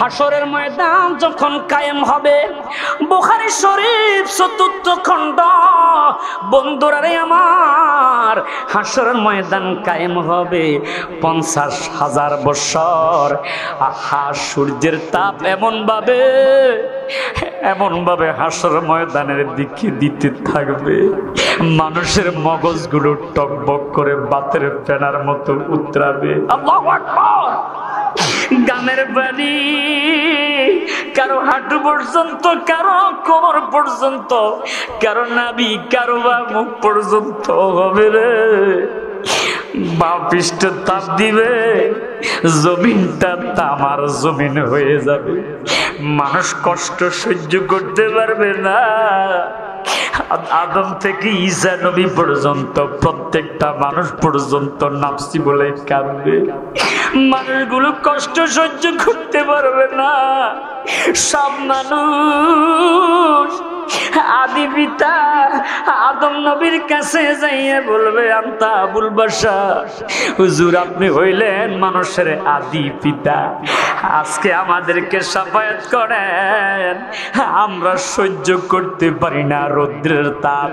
হাসরের ময়দান যখন কায়েম হবে, বুখারী শরীফ ৪র্থ খণ্ড। বন্ধুরা রে আমার, হাসরের ময়দান কায়েম হবে ৫০,০০০ বছর। আহা, সূর্যের তাপ এমন ভাবে হাসর ময়দানের দিকে দিতে থাকবে, মানুষের মগজগুলো টকবক করে বাতের ফেনার মতো উতরাবে। আল্লাহু আকবার। গানের বাড়ি কারো হাঁটু পর্যন্ত, কারো কোমর পর্যন্ত, কারো নাভি, কারো বা মুখ পর্যন্ত হবে রে। বাঁ পৃষ্ঠ তাপ দিবে, জমিনটা তামার জমিন হয়ে যাবে। মানুষ কষ্ট সহ্য করতে পারবে না। আদম থেকে ঈসা নবী পর্যন্ত প্রত্যেকটা মানুষ পর্যন্ত নাফসি বলে কাঁদবে। মানুষগুলো কষ্ট সহ্য করতে পারবে না। সব মানুষ আদি পিতা আদম নবীর কাছে যাইয়া বলবে, আনতা আবুল বাশার, হুজুর আপনি হইলেন মানুষের আদি পিতা, আজকে আমাদেরকে শাফায়াত করেন। আমরা সহ্য করতে পারি না রৌদ্রের তাপ,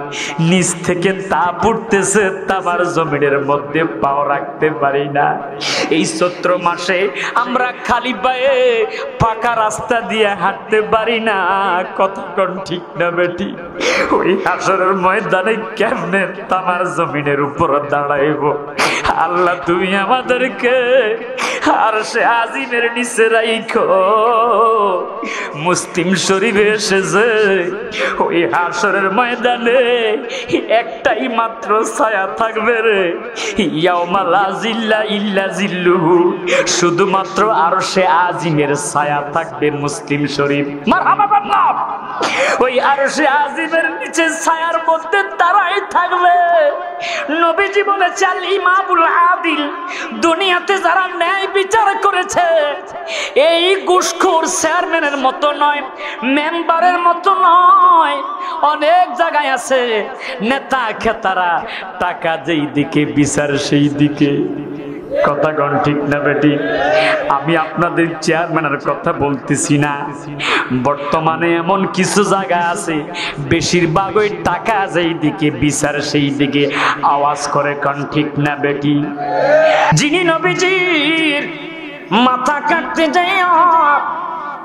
নিচ থেকে তাপ উঠতেছে, তামার জমিনের মধ্যে পাও রাখতে পারি না। এই চৈত্র মাসে আমরা খালি পায়ে পাকা রাস্তা দিয়ে হাঁটতে পারি না। কতক্ষণ ঠিক না বেটি? ওই হাসরের ময়দানে কেমনে তামার জমিনের উপর দাঁড়াইব? আল্লাহ তুমি আমাদেরকে আরশে আজিমের নিচে রাইখো। মুসলিম শরীফে এসেছে ওই হাসরের ময়দানে একটাই মাত্র ছায়া থাকবে রে, ইয়াউমা লা জিল্লা ইল্লা জিল্লুহু, শুধুমাত্র আরশে আজিমের ছায়া থাকবে। মুসলিম শরীফ। মারহাবা আল্লাহ। ওই আরশে আজিমের নিচে ছায়ার মধ্যে তারাই থাকবে। নবীজি বলেছে, আল ইমামুল আদিল, দুনিয়াতে যারা ন্যায় বিচার করেছে, এই ঘুষখোর চেয়ারম্যানের মতো নয়, মেম্বারের মতো নয়। অনেক জায়গায় আছে নেতা খেতারা, টাকা যেই দিকে বিচার সেই দিকে। কথা কোন ঠিক না বেটি? আমি আপনাদের চেয়ারম্যানের কথা বলতেছি না। বর্তমানে এমন কিছু জায়গা আছে বেশিরভাগ ওই টাকা যেই দিকে বিচার সেই দিকে আওয়াজ করে। কোন ঠিক না বেটি? যিনি নবীজির মাথা কাটতে যাইয়া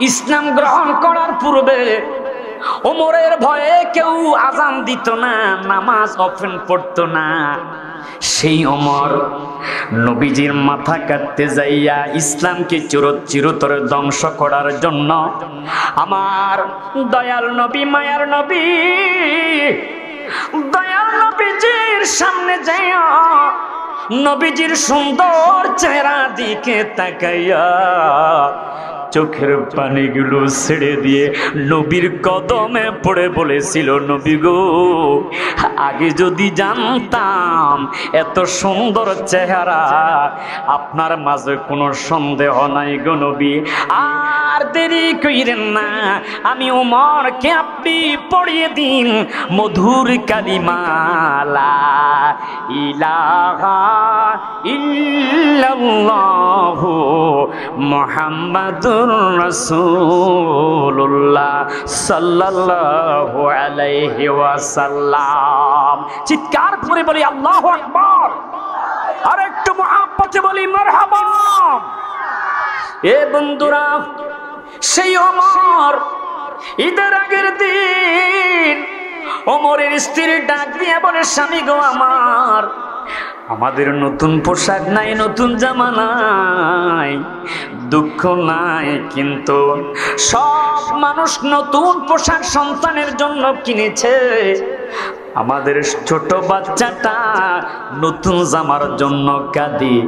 ইসলাম গ্রহণ করার পূর্বে ওমরের ভয়ে কেউ আজান দিত না, নামাজ অফেন পড়তো না, সেই ওমর নবীজির মাথা কাটতে যাইয়া ইসলামকে চিরতরে ধ্বংস করার জন্য আমার দয়াল নবী, মায়ার নবী, দয়াল নবীজির সামনে যাইয়া নবীজির সুন্দর চেহারা দিকে তাকাইয়া চোখের পানিগুলো ছেড়ে দিয়ে নবীর কদমে পড়ে বলেছিল, নবী গো, আগে যদি জানতাম এত সুন্দর চেহারা, আপনার মাঝে কোনো সন্দেহ নাই গো নবী, আর দেরি কইরেন না, আমি ওমরকে আপনি পড়িয়ে দিন মধুর কালিমা লা ইলাহা ইল্লাল্লাহু মুহাম্মাদুর রাসূলুল্লাহ সাল্লাল্লাহু আলাইহি ওয়াসাল্লাম। চিৎকার করে বলি আল্লাহু আকবার, আর একটু মুহাব্বতে বলি মারহাবা। এ বন্ধুরা, সেই ওমর ঈদের আগের দিন ওমরের স্ত্রী ডাক দিয়ে বলে, স্বামী গো আমার, আমাদের নতুন পোশাক নাই, নতুন জামা নাই, দুঃখ নাই, কিন্তু সব মানুষ নতুন পোশাক সন্তানের জন্য কিনেছে, আমাদের ছোট বাচ্চাটা নতুন জামার জন্য কাঁদি।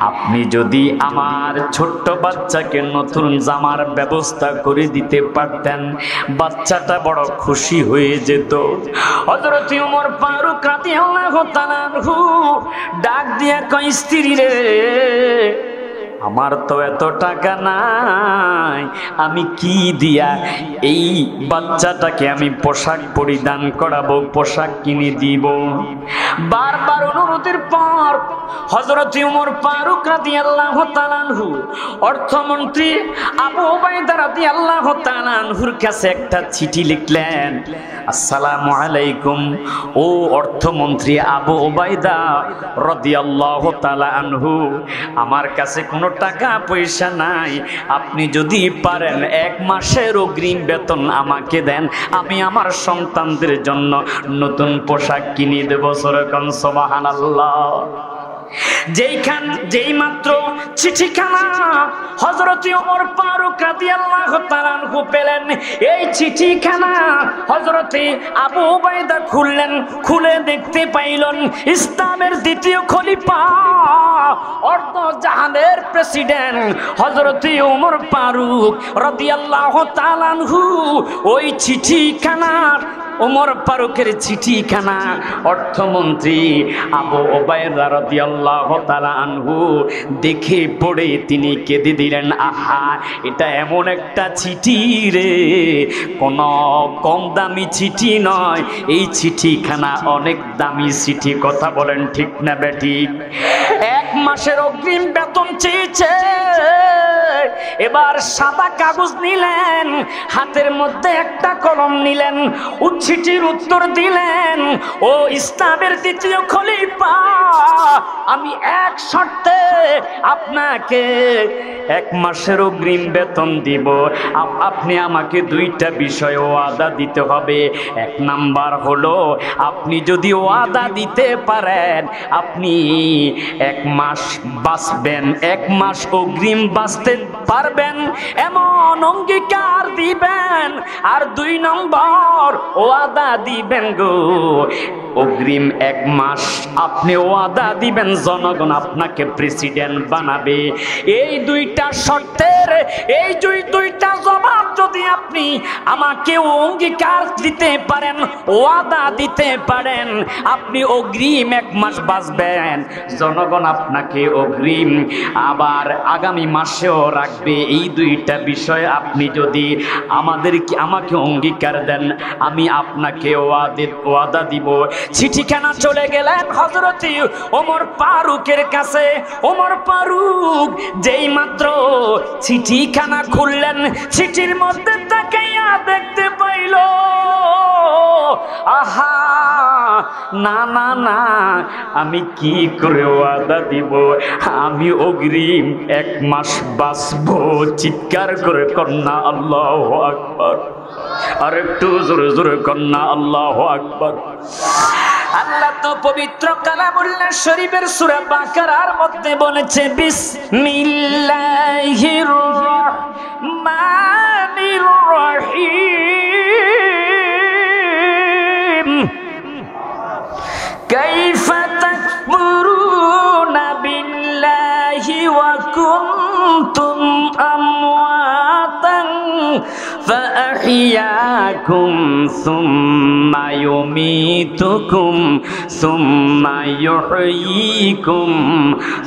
আপনি যদি আমার ছোট্ট বাচ্চাকে নতুন জামার ব্যবস্থা করে দিতে পারতেন, বাচ্চাটা বড় খুশি হয়ে যেত। হযরত ওমর ফারুক রাদিয়াল্লাহু তাআলা আনহু ডাক দিয়া কয়, স্ত্রী রে, আমার তো এত টাকা নাই, আমি কি দিয়া এই বাচ্চাটাকে আমি পোশাক পরিধান করাবো, পোশাক কিনে দিব। বারবার অনুরোধের পর হযরত ওমর ফারুক রাদিয়াল্লাহু তাআলা আনহু অর্থমন্ত্রী আবু উবাইদা রাদিয়াল্লাহু তাআলা আনহুর কাছে একটা চিঠি লিখলেন। আসসালামু আলাইকুম, ও অর্থমন্ত্রী আবু উবাইদা রাদিয়াল্লাহু তাআলা আনহু, আমার কাছে কোনো টাকা পয়সা নাই, আপনি যদি পারেন 1 মাসের অগ্রিম বেতন আমাকে দেন, আমি আমার সন্তানদের জন্য নতুন পোশাক কিনে দেব। সুবহান সুবহানাল্লাহ। যেই মাত্র চিঠিখানা হযরত ওমর ফারুক রাদিয়াল্লাহু তাআলা আনহু পেলেন, এই চিঠিখানা হযরত আবু উবাইদা খুলে দেখতে পাইলেন ইসলামের দ্বিতীয় খলিফা অর্ধ জাহানের প্রেসিডেন্ট হযরত ওমর ফারুক রাদিয়াল্লাহু তাআলা আনহু ওই চিঠিখানা, ওমর ফারুকের চিঠিখানা অর্থমন্ত্রী আবু উবাইদা রাদিয়াল্লাহু তাআলা আনহু দেখে পড়ে তিনি কেঁদে দিলেন। আহা, এটা এমন একটা চিঠি রে, কোন কম দামি চিঠি নয়, এই চিঠিখানা অনেক দামি চিঠি। কথা বলেন ঠিক না বেঠিক? 1 মাসের অগ্রিম বেতন চেয়েছে। এবার সাদা কাগজ নিলেন, হাতের মধ্যে একটা কলম নিলেন, চিঠির উত্তর দিলেন, ও ইসলামের দ্বিতীয় খলিফা, আমি এক শর্তে আপনাকে 1 মাসের অগ্রিম বেতন দিব। আপনি আমাকে 2টা বিষয় ওয়াদা দিতে হবে। 1 নাম্বার হলো, আপনি যদি ওয়াদা দিতে পারেন আপনি 1 মাস বাঁচবেন, 1 মাস অগ্রিম বাঁচতে পারবেন এমন অঙ্গীকার দিবেন। আর 2 নম্বর ওয়াদা দিবেন গো, অগ্রিম 1 মাস আপনি ওয়াদা দিবেন জনগণ আপনাকে প্রেসিডেন্ট বানাবে। এই 2টা শর্তের, এই 2টা জবাব যদি আপনি আমাকে অঙ্গীকার দিতে পারেন, ওয়াদা দিতে পারেন, আপনি অগ্রিম 1 মাস বাঁচবেন, জনগণ আপনাকে অগ্রিম আবার আগামী মাসেও রাখবে। এই 2টা বিষয় আপনি যদি আমাকে অঙ্গীকার দেন, আমি আপনাকে ওয়াদা দিব। চিঠিখানা চলে গেলেন হযরত ওমর ফারুকের কাছে। ওমর ফারুক যেই মাত্র চিঠিখানা খুললেন, চিঠির মধ্যে তাকাইয়া দেখতে পাইল, আহা, না না না, আমি কি করে ওয়াদা দিব, আমি অগ্রিম 1 মাস বাঁচবো। চিৎকার করে কন্যা আল্লাহু আকবার, আর একটু জোরে জোরে কন্যা আল্লাহু আকবার। আল্লাহ তো পবিত্র কালামুল্লাহ শরীফের সূরা বাকারার মধ্যে বলেছে, বিসমিল্লাহির রহমানির রহিম, কাইফা তাকফুরুনা বিল্লাহি ওয়া কুনতুম আমওয়াতান فأحياكم ثم يميتكم ثم يحييكم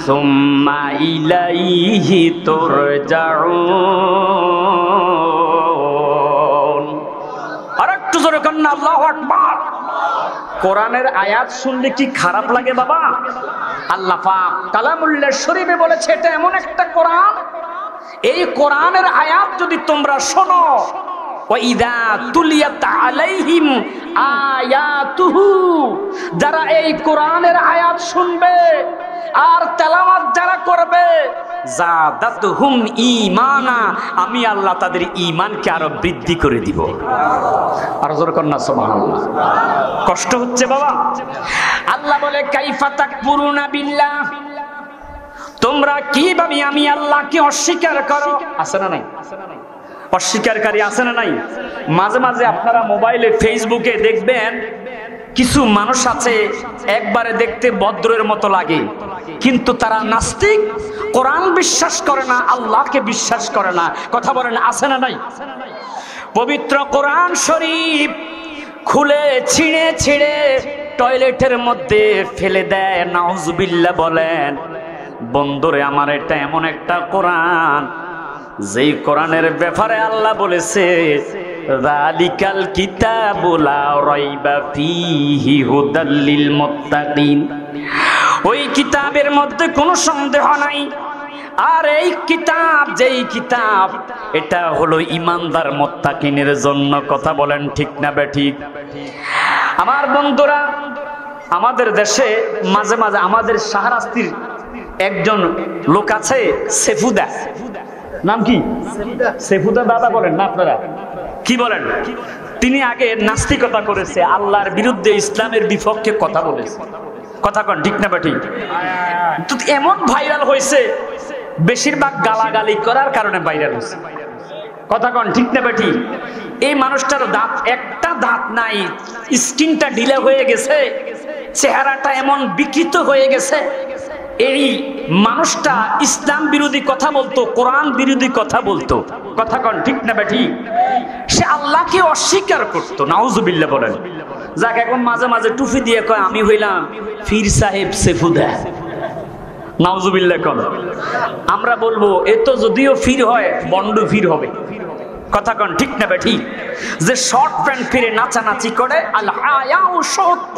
ثم إليه ترجعون। আরেকটু জোরে কন্না আল্লাহু আকবার। কোরআনের আয়াত শুনলে কি খারাপ লাগে বাবা? আল্লাহ পাক কালামুল্লাহ শরীফে বলেছে, এটা এমন একটা কোরআন, এই কোরআনের আয়াত যদি তোমরা শোনো, ওয়াইদা তুলিয়াত আলাইহিম আয়াতুহু, যারা এই কোরআনের আয়াত শুনবে আর তেলাওয়াত যারা করবে, জাদাতুহুম ঈমানা, আমি আল্লাহ তাদের ঈমানকে আরো বৃদ্ধি করে দিব। আর জোরে কন্না সুবহানাল্লাহ। কষ্ট হচ্ছে বাবা? আল্লাহ বলে, কাইফা তাকফুরুনা বিল্লাহ, তোমরা কিভাবে আমি আল্লাহকে অস্বীকার করো? আছে না নাই? অস্বীকারী আছে না নাই? মাঝে মাঝে আপনারা মোবাইলে ফেসবুকে দেখবেন কিছু মানুষ আছে, একবারে দেখতে ভদ্রের মতো লাগে, কিন্তু তারা নাস্তিক, কোরআন বিশ্বাস করে না, আল্লাহকে বিশ্বাস করে না। কথা বলেন, আছে না নাই? পবিত্র কোরআন শরীফ খুলে ছিঁড়ে ছিঁড়ে টয়লেটের মধ্যে ফেলে দেয়। নাউজুবিল্লাহ বলেন। বন্ধুরে আমার, এটা এমন একটা কোরআন যেই কোরআনের ব্যাপারে আল্লাহ বলেছে যালিকাল কিতাবু লা রাইবা ফীহি হুদাল লিল মুত্তাকিন, ওই কিতাবের মধ্যে কোনো সন্দেহ নাই। আর এই কিতাব, যেই কিতাব, এটা হলো ইমানদার মুত্তাকিনের জন্য। কথা বলেন ঠিক না বেঠিক? আমার বন্ধুরা, আমাদের দেশে মাঝে মাঝে আমাদের শাহরাস্তির একজন লোক আছে, সেফুদা। নাম কি? সেফুদা দাদা বলেন না আপনারা? কি বলেন? তিনি আগে নাস্তিকতা করেছে, আল্লাহর বিরুদ্ধে, ইসলামের বিপক্ষে কথা বলেছে। কথা কন ঠিক না বেঠিক? এমন ভাইরাল হয়েছে, বেশিরভাগ গালাগালি করার কারণে ভাইরাল হয়েছে। কথা কন ঠিক না বেঠিক? এই মানুষটার দাঁত, একটা দাঁত নাই, স্কিনটা ঢিলা হয়ে গেছে, চেহারাটা এমন বিকৃত হয়ে গেছে। এই মানুষটা ইসলাম বিরোধী কথা বলতো, কোরআন বিরোধী কথা বলতো। কথা কন ঠিক না বেঠিক? সে আল্লাহকে অস্বীকার করতো। নাউজুবিল্লাহ বলেন। যাকে এখন মাঝে মাঝে টুপি দিয়ে কয় আমি হইলাম পীর সাহেব সেফুদা। নাউজুবিল্লাহ কোন? আমরা বলবো এ তো যদিও ফির হয়, বন্ড ফির হবে। কথা কন ঠিক না বেঠিক? যে শর্ট প্যান্ট ফিরে নাচানাচি করে, আল হায়াউ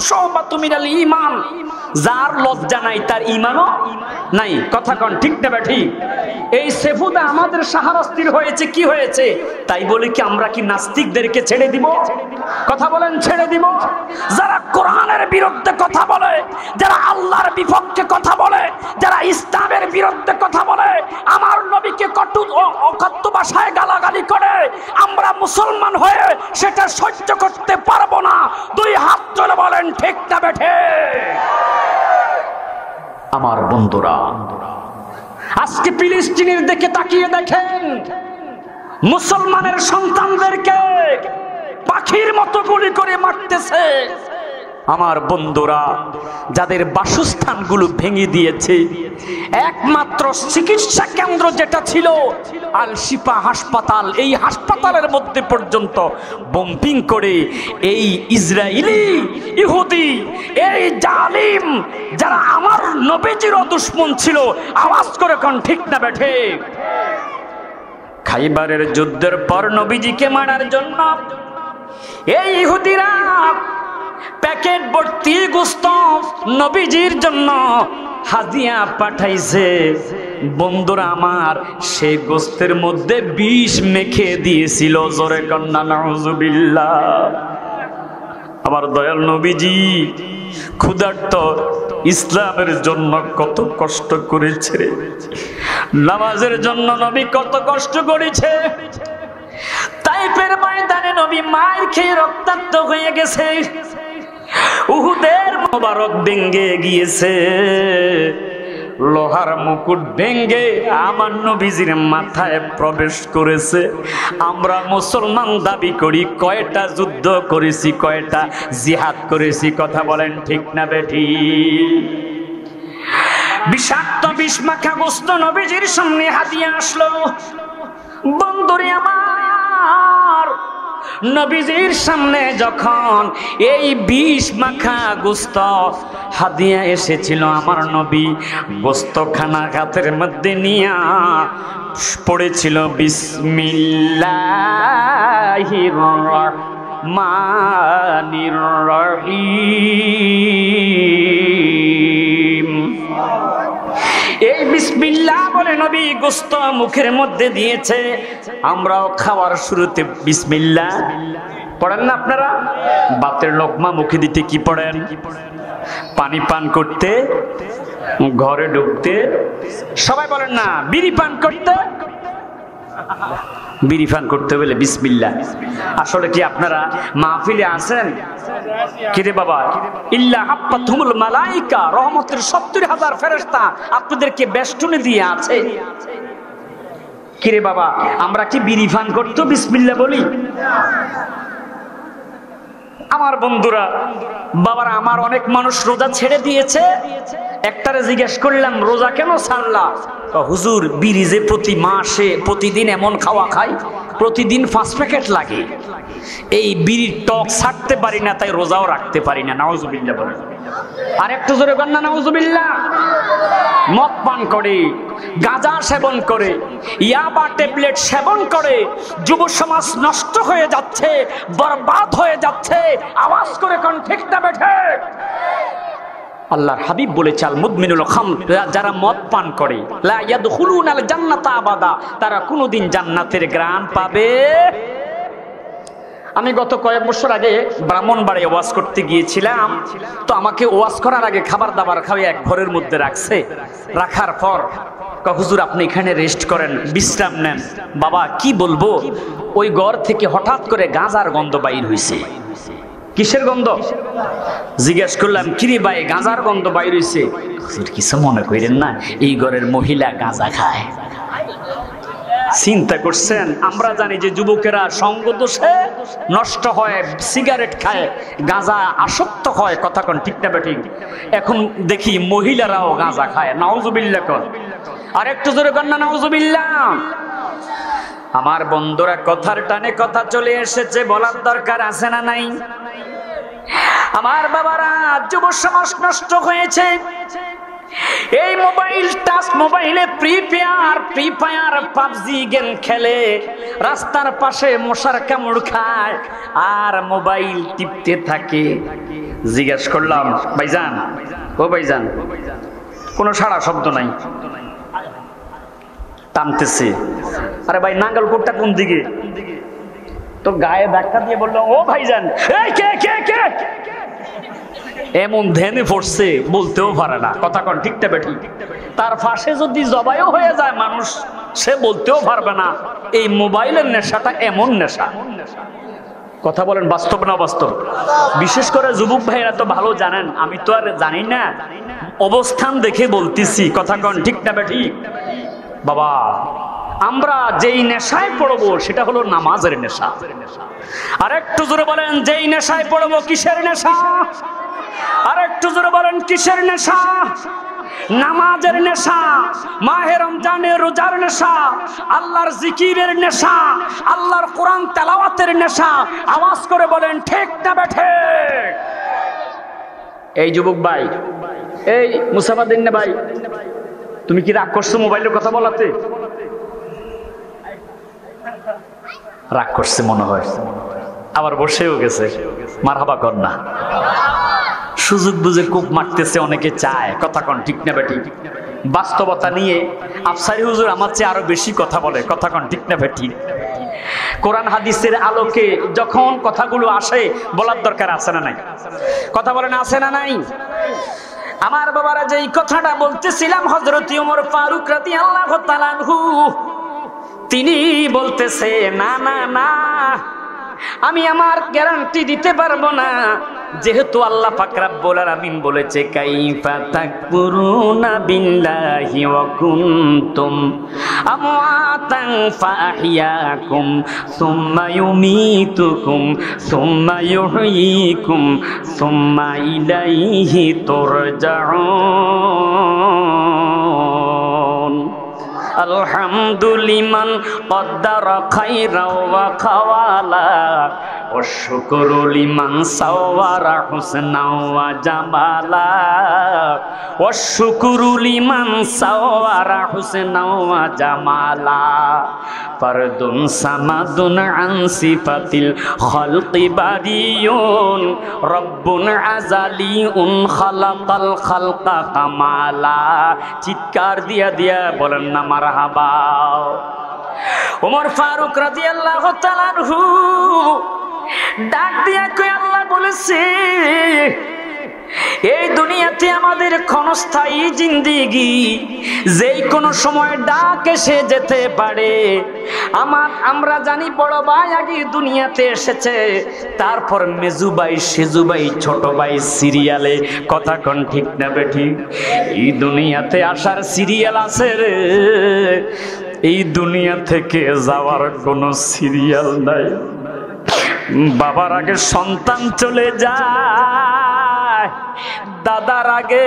শুবাতু মিনাল ঈমান, যার লজ্জা নাই তার ঈমানও নাই। কথা কন ঠিক না বেঠিক? এই সেফুদা আমাদের শাহরাস্তির হয়েছে, কি হয়েছে? তাই বলে কি আমরা কি নাস্তিকদেরকে ছেড়ে দিব? কথা বলেন, ছেড়ে দিব? যারা কোরআনের বিরুদ্ধে কথা বলে, যারা আল্লাহর বিপক্ষে কথা বলে, যারা ইসলামের বিরুদ্ধে কথা বলে, আমার নবীকে কটু অকথ্য ভাষায় গালাগালি করে, আমরা মুসলমান হয়ে সেটা সহ্য করতে পারবো না। দুই হাত তুলে বলেন ঠিক না বেঠে? আমার বন্ধুরা, আজকে ফিলিস্তিনের দিকে তাকিয়ে দেখেন, মুসলমানের সন্তানদেরকে পাখির মতো গুলি করে মারতেছে। আমার বন্ধুরা, যাদের বাসস্থানগুলো ভেঙে দিয়েছে, একমাত্র চিকিৎসা কেন্দ্র যেটা ছিল আল শিফা হাসপাতাল, এই হাসপাতালের মধ্যে পর্যন্ত বোম্বিং করে এই ইসরায়েলি, ইহুদি, এই জালিম, যারা আমার নবীজির দুশমন ছিল, আওয়াজ করে কোন ঠিক না বেঠে? খাইবারের যুদ্ধের পর নবীজিকে মারার জন্য এই ইহুদিরা প্যাকেট ভর্তি গোশত নবীজির জন্য হাদিয়া পাঠাইছে। বন্ধুরা আমার, সেই গোশতের মধ্যে বিষ মেখে দিয়েছিল। জোরে কন্না নাউজুবিল্লাহ। আমার দয়াল নবীজি ক্ষুধার্ত ইসলামের জন্য কত কষ্ট করেছে, নামাজের জন্য নবী কত কষ্ট করেছে। তাইফের ময়দানে নবী মার খেয়ে রক্তাক্ত হয়ে গেছে, উহুদের মোবারক ভেঙে গিয়েছে, লোহার মুকুট ভেঙে আমার নবীজির মাথায় প্রবেশ করেছে। আমরা মুসলমান দাবি করি, কয়টা যুদ্ধ করেছি, কয়টা জিহাদ করেছি? কথা বলেন ঠিক না বেঠি? বিষাক্ত বিষ মাখা গোশত নবীজির সামনে হাদিয়া আসলো। বন্ধুরে আমার, নবীজির সামনে যখন এই বিষ মাখা গোশত হাদিয়া এসেছিল, আমার নবী গোশতখানা হাতের মধ্যে নিয়া পড়েছিল বিসমিল্লাহির রহমানির রহিম। এই বিসমিল্লাহ বলে নবী গোশত মুখের মধ্যে দিয়েছে। আমরাও খাওয়ার শুরুতে বিসমিল্লাহ পড়েন না আপনারা? বাতের লোকমা মুখে দিতে কি পড়েন? পানি পান করতে, ঘরে ঢুকতে, সবাই বলেন না? বিড়ি পান করতে, বিড়ি পান করতে বলে বিসমিল্লাহ। আসলে কি আপনারা মাহফিলে আছেন? কিরে বাবা, ইল্লা হাফাতুহুমুল মালাইকা, রহমতের ৭০,০০০ ফেরেশতা আপনাদেরকে বেষ্টনী দিয়ে আছে। কিরে বাবা, আমরা কি বিড়ি পান করতে বিসমিল্লাহ বলি? আমার বন্ধুরা, বাবারা, আমার অনেক মানুষ রোজা ছেড়ে দিয়েছে। একটারে জিজ্ঞেস করলাম, রোজা কেন ছাড়লা? হুজুর, বিড়ি যে প্রতি মাসে প্রতিদিন এমন খাওয়া খাই, প্রতিদিন 5 প্যাকেট লাগে। এই বিড়ির টক ছাড়তে পারি না, তাই রোজাও রাখতে পারি না। নাউজুবিল্লাহ বলেন। আর একটু জোরে বলেন না নাউজুবিল্লাহ। মদ পান করে, গাঁজা সেবন করে, ইয়াবা ট্যাবলেট সেবন করে যুব সমাজ নষ্ট হয়ে যাচ্ছে, বরবাদ হয়ে যাচ্ছে। আওয়াজ করে কোন ঠিক না বেঠে? আল্লাহর হাবিব বলেছে, আল মুদমিনুল খামর, যারা মদ পান করে, লা ইয়াদখুলুনাল জান্নাতা আবাদা, তারা কোনোদিন জান্নাতের ঘ্রাণ পাবে। আমি গত কয়েক বছর আগে ব্রাহ্মণবাড়িয়া ওয়াজ করতে গিয়েছিলাম। তো আমাকে ওয়াজ করার আগে খাবার দাবার খাওয়িয়ে এক ঘরের মধ্যে রাখছে। রাখার পর হুজুর আপনি এখানে রেস্ট করেন, বিশ্রাম নেন। বাবা কি বলবো, ওই ঘর থেকে হঠাৎ করে গাঁজার গন্ধ বাইর হইছে। কিসের গন্ধ? জিজ্ঞেস করলাম, কিরে ভাই গাঁজার গন্ধ বাইর হইছে? কিছু মনে করেন না, এই ঘরের মহিলা গাঁজা খায়। চিন্তা করছেন? আমরা জানি যে যুবকেরা সঙ্গ দোষে নষ্ট হয়, সিগারেট খায়, গাঁজা আসক্ত হয়। কথা কোন ঠিক না বেঠিক? এখন দেখি মহিলারাও গাঁজা খায়। নাউজুবিল্লাহ কর। আর একটু জোরে কর না নাউজুবিল্লাহ। আমার বন্ধুরা, কথার টানে কথা চলে এসেছে, বলার দরকার আছে না নাই? আমার বাবারা, যুব সমাজ নষ্ট হয়েছে। এই মোবাইল, টাচ মোবাইলে ফ্রি ফায়ার পাবজি গেম খেলে, রাস্তার পাশে মশার কামড় খায় আর মোবাইল টিপতে থাকে। জিজ্ঞেস করলাম, ভাইজান ও ভাইজান, কোনো সাড়া শব্দ নাই। টানতেছে, আরে ভাই নাঙ্গলকোটটা কোন দিকে? তো গায়ে ধাক্কা দিয়ে বললো, ও ভাইজান, এই কে কে কে? এমন ধ্যানে পড়ছে, বলতেও পারে না। কথা কন ঠিক না বেঠি? তার পাশে যদি জবাইও হয়ে যায় মানুষ, সে বলতেও পারবে না। এই মোবাইলের নেশাটা এমন নেশা। কথা বলেন, বাস্তব না বাস্তব? বিশেষ করে যুবক ভাইরা তো ভালো জানেন, আমি তো আর জানি না, অবস্থান দেখে বলতেছি। কথা কন ঠিক না বেঠি? বাবা, আমরা যেই নেশায় পড়বো সেটা হলো নামাজের নেশা। আর একটু জোরে বলেন, যেই নেশায় পড়বো কিসের নেশা? আর একটু জোরে বলেন, কিসের নেশা? নামাজের নেশা, মাহে রমজানের রোজার নেশা, আল্লাহর জিকিরের নেশা, আল্লাহর কোরআন তেলাওয়াতের নেশা। আওয়াজ করে বলেন ঠিক না বেঠে? এই যুবক ভাই, এই মুসাফাদিন ভাই, তুমি কি রাগ করছো মোবাইলের কথা বলাতে? রাগ করছে মনে হয়, আবার বসেও গেছে। মারহাবা কর না। সুযোগ বুঝে কূপ মারতেছে, অনেকে চায়। কথা কন ঠিক না বেটি? বাস্তবতা নিয়ে আফসারি হুজুর আমার চেয়ে আরো বেশি কথা বলে। কথা কন ঠিক না বেটি? কোরআন হাদিসের আলোকে যখন কথাগুলো আসে, বলার দরকার আছে না নাই? কথা বলেন, আছে না নাই? আমার বাবারা, যেই কথাটা বলতেছিলাম, হযরত ওমর ফারুক রাদিয়াল্লাহু তাআলা আনহু তিনি বলতেছে, না না না, আমি আমার গ্যারান্টি দিতে পারবো না, যেহেতু আল্লাহ পাক রব্বুল আলামিন বলেছে, কাইফা তাকফুরুনা বিল্লাহি ওয়া কুনতুম আমওয়াতান ফাআহইয়াকুম সুম্মা ইউমীতুকুম সুম্মা ইউহয়ীকুম সুম্মা ইলাইহি তুরজাউন। আলহামদুলিমান কদ্দারা খায়রা ওয়া খাওয়ালা ওয়া শুকরু লিমান সাওয়ারা হুসনা ওয়া জামালা ওয়া শুকরু লিমান সাওয়ারা হুসনা ওয়া জামালা ফারদুন সামাদুন আন সিফাতিল খালকি বারিয়ুন রব্বুন আযালিউন খালাকাল খালকা কামালা। চিৎকার দিয়া দিয়া বলেন না মারহাবা। ওমর ফারুক রাদিয়াল্লাহু তাআলা আনহু ডাক দিয়া কই, আল্লাহ বলেছে, এই দুনিয়াতে আমাদের ক্ষণস্থায়ী জিন্দেগি, যেই কোনো সময় ডাক এসে যেতে পারে। আমরা জানি বড় ভাই আগে দুনিয়াতে এসেছে, তারপর মেজু ভাই, সেজু ভাই, ছোট ভাই সিরিয়ালে। কথা কোন ঠিক না বেঠি? এই দুনিয়াতে আসার সিরিয়াল আছে রে, এই দুনিয়া থেকে যাওয়ার কোনো সিরিয়াল নাই। বাবার আগে সন্তান চলে যায়, দাদার আগে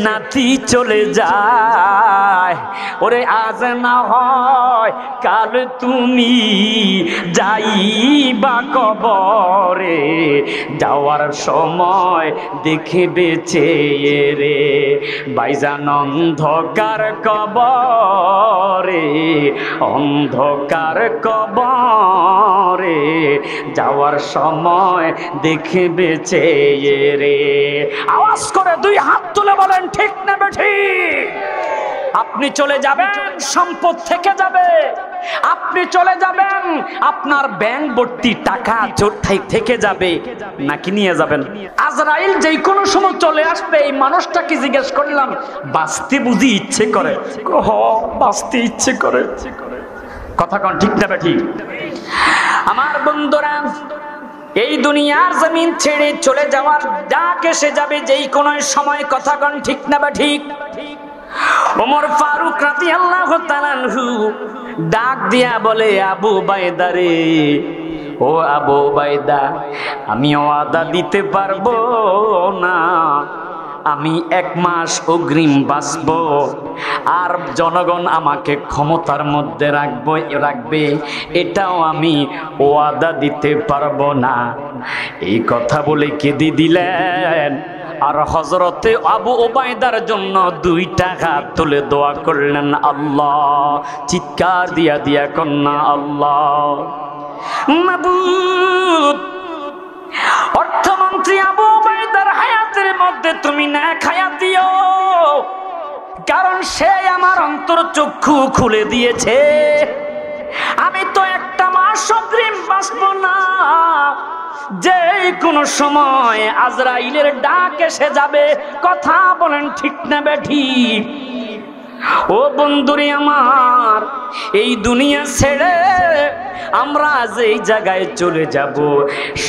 নাতি চলে যায়। ওরে আজ না হয় কাল তুমি যাইবা কবরে, যাওয়ার সময় দেখে বেঁচে রে ভাইজান অন্ধকার কবরে, অন্ধকার কবরে যাওয়ার সময় দেখে বেঁচে রে। আওয়াজ করে দুই হাত তুলে বলেন ঠিক না বেঠিক? আপনি চলে যাবেন, সম্পদ থেকে যাবে। আপনি চলে যাবেন, আপনার ব্যাংক ভর্তি টাকা থেকে যাবে, নাকি নিয়ে যাবেন? আজরাইল যেই কোনো সময় চলে আসবে। এই মানুষটাকে জিজ্ঞেস করলাম, বাঁচতে বুঝি ইচ্ছে করে? হ, বাঁচতে ইচ্ছে করে। কথা কোন ঠিক না বেঠিক? আমার বন্ধুরা, এই দুনিয়ার জমিন ছেড়ে চলে যাওয়ার ডাক এসে যাবে যেই কোনো সময়। কথা কোন ঠিক না বেঠিক? ওমর ফারুক রাদিয়াল্লাহু তাআলা আনহু ডাক দিয়া বলে, আবু বাইদা রে, ও আবু বাইদা, আমি ওয়াদা দিতে পারবো না আমি 1 মাস অগ্রিম বাঁচব, আর জনগণ আমাকে ক্ষমতার মধ্যে রাখবে, এটাও আমি ওয়াদা দিতে পারবো না। এই কথা বলে কেঁদে দিলেন। আর হযরতে আবু ওবায়দার জন্য 2 টাকা তুলে দোয়া করলেন আল্লাহ। চিৎকার দিয়া দিয়া কন্যা আল্লাহ। মাবুদ, অর্থমন্ত্রী আবু ওবায়দার হায়াতের মধ্যে তুমি না খায়া দিও, কারণ সে আমার অন্তর চক্ষু খুলে দিয়েছে। আমি তো 1 মাস অগ্রিম বাঁচবো না, যে কোনো সময় আজরাইলের ডাক এসে যাবে। কথা বলেন ঠিক না বেঠিক? ও বন্ধুরে আমার, এই দুনিয়া ছেড়ে আমরা যেই জায়গায় চলে যাব,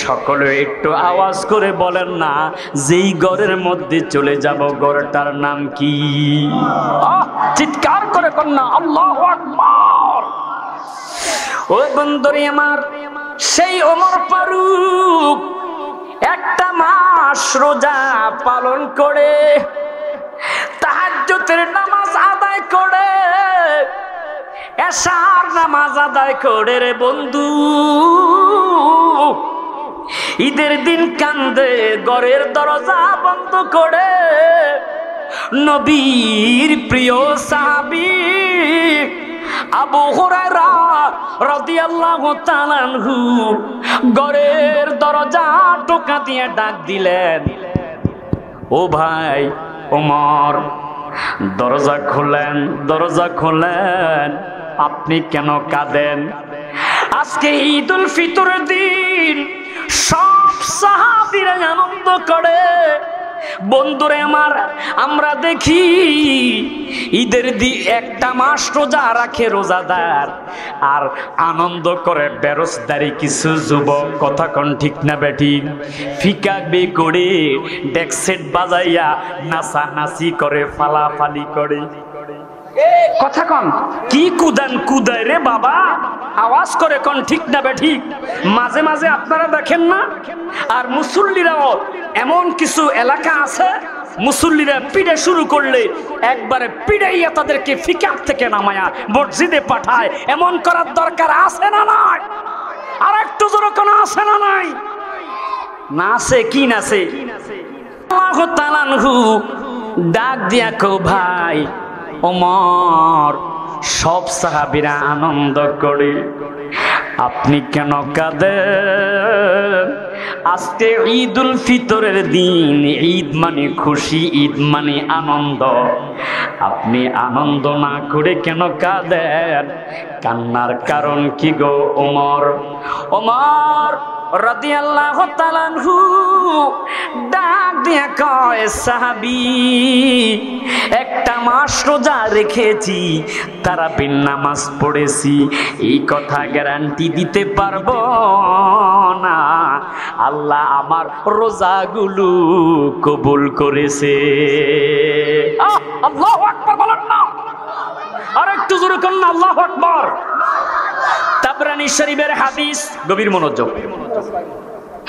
সকলে একটু আওয়াজ করে বলেন না, যেই ঘরের মধ্যে চলে যাব ঘরটার নাম কি? চিৎকার করে কন্যা আল্লাহু আকবার। ও বন্ধুরে আমার, সেই ওমর ফারুক 1 মাস রোজা পালন করে, তাহাজ্জুদের নামাজ আদায় করে, এশার নামাজ আদায় করে রে বন্ধু, ঈদের দিন কান্দে ঘরের দরজা বন্ধ করে। নবীর প্রিয় সাহাবী আবু হুরায়রা রাদিয়াল্লাহু তাআলা আনহু ঘরের দরজা টোকা দিয়ে ডাক দিলেন, ও ভাই ওমর, দরজা খোলেন, দরজা খোলেন। আপনি কেন কাঁদেন? আজকে ঈদুল ফিতরের দিন, সব সাহাবীরা আনন্দ করে। বন্ধুরে আমার, আমরা দেখি ঈদের দিন 1 মাস রোজা রাখে রোজাদার, আর আনন্দ করে বেরোজদারি কিছু যুবক। কথা কোন ঠিক না বেঠিক? ফিকা বে করে ডেকসেট বাজাইয়া নাচানাচি করে, ফালাফালি করে। কথা কন, কি কুদান কুদায় রে বাবা? আওয়াজ করে কোন ঠিক না বেঠিক? মাঝে মাঝে আপনারা দেখেন না? আর মুসল্লিরাও, এমন কিছু এলাকা আছে মুসল্লিরা পিড়ে শুরু করলে একবারে পিড়াইয়া তাদেরকে ফিকার থেকে নামায়া মসজিদে পাঠায়। এমন করার দরকার আছে না নাই? আর একটু জোরে কোন আছে না নাই? না আছে কি না আছে? আল্লাহু তাআলা ডাক দিয়া কো, ভাই ওমর, সব সাহাবীরা আনন্দ করে, আপনি কেন কাঁদেন? আজকে ঈদুল ফিতরের দিন, ঈদ মানে খুশি, ঈদ মানে আনন্দ। আপনি আনন্দ না করে কেন কাঁদেন? কান্নার কারণ কি গো ওমর? ওমর রাদিয়াল্লাহু তাআলা আনহু ডাক দিয়া কয়, সাহাবী, 1 মাস রোজা রেখেছি, তারাবির নামাজ পড়েছি, এই কথা গ্যারান্টি দিতে পারবো না। আল্লাহ আমার রোজাগুলো কবুল করেছে। আল্লাহু আকবার বলেন না? আর একটু জোরে করুন না, আল্লাহু আকবার। তাবরানী শরীফের হাদিস, গভীর মনোযোগ।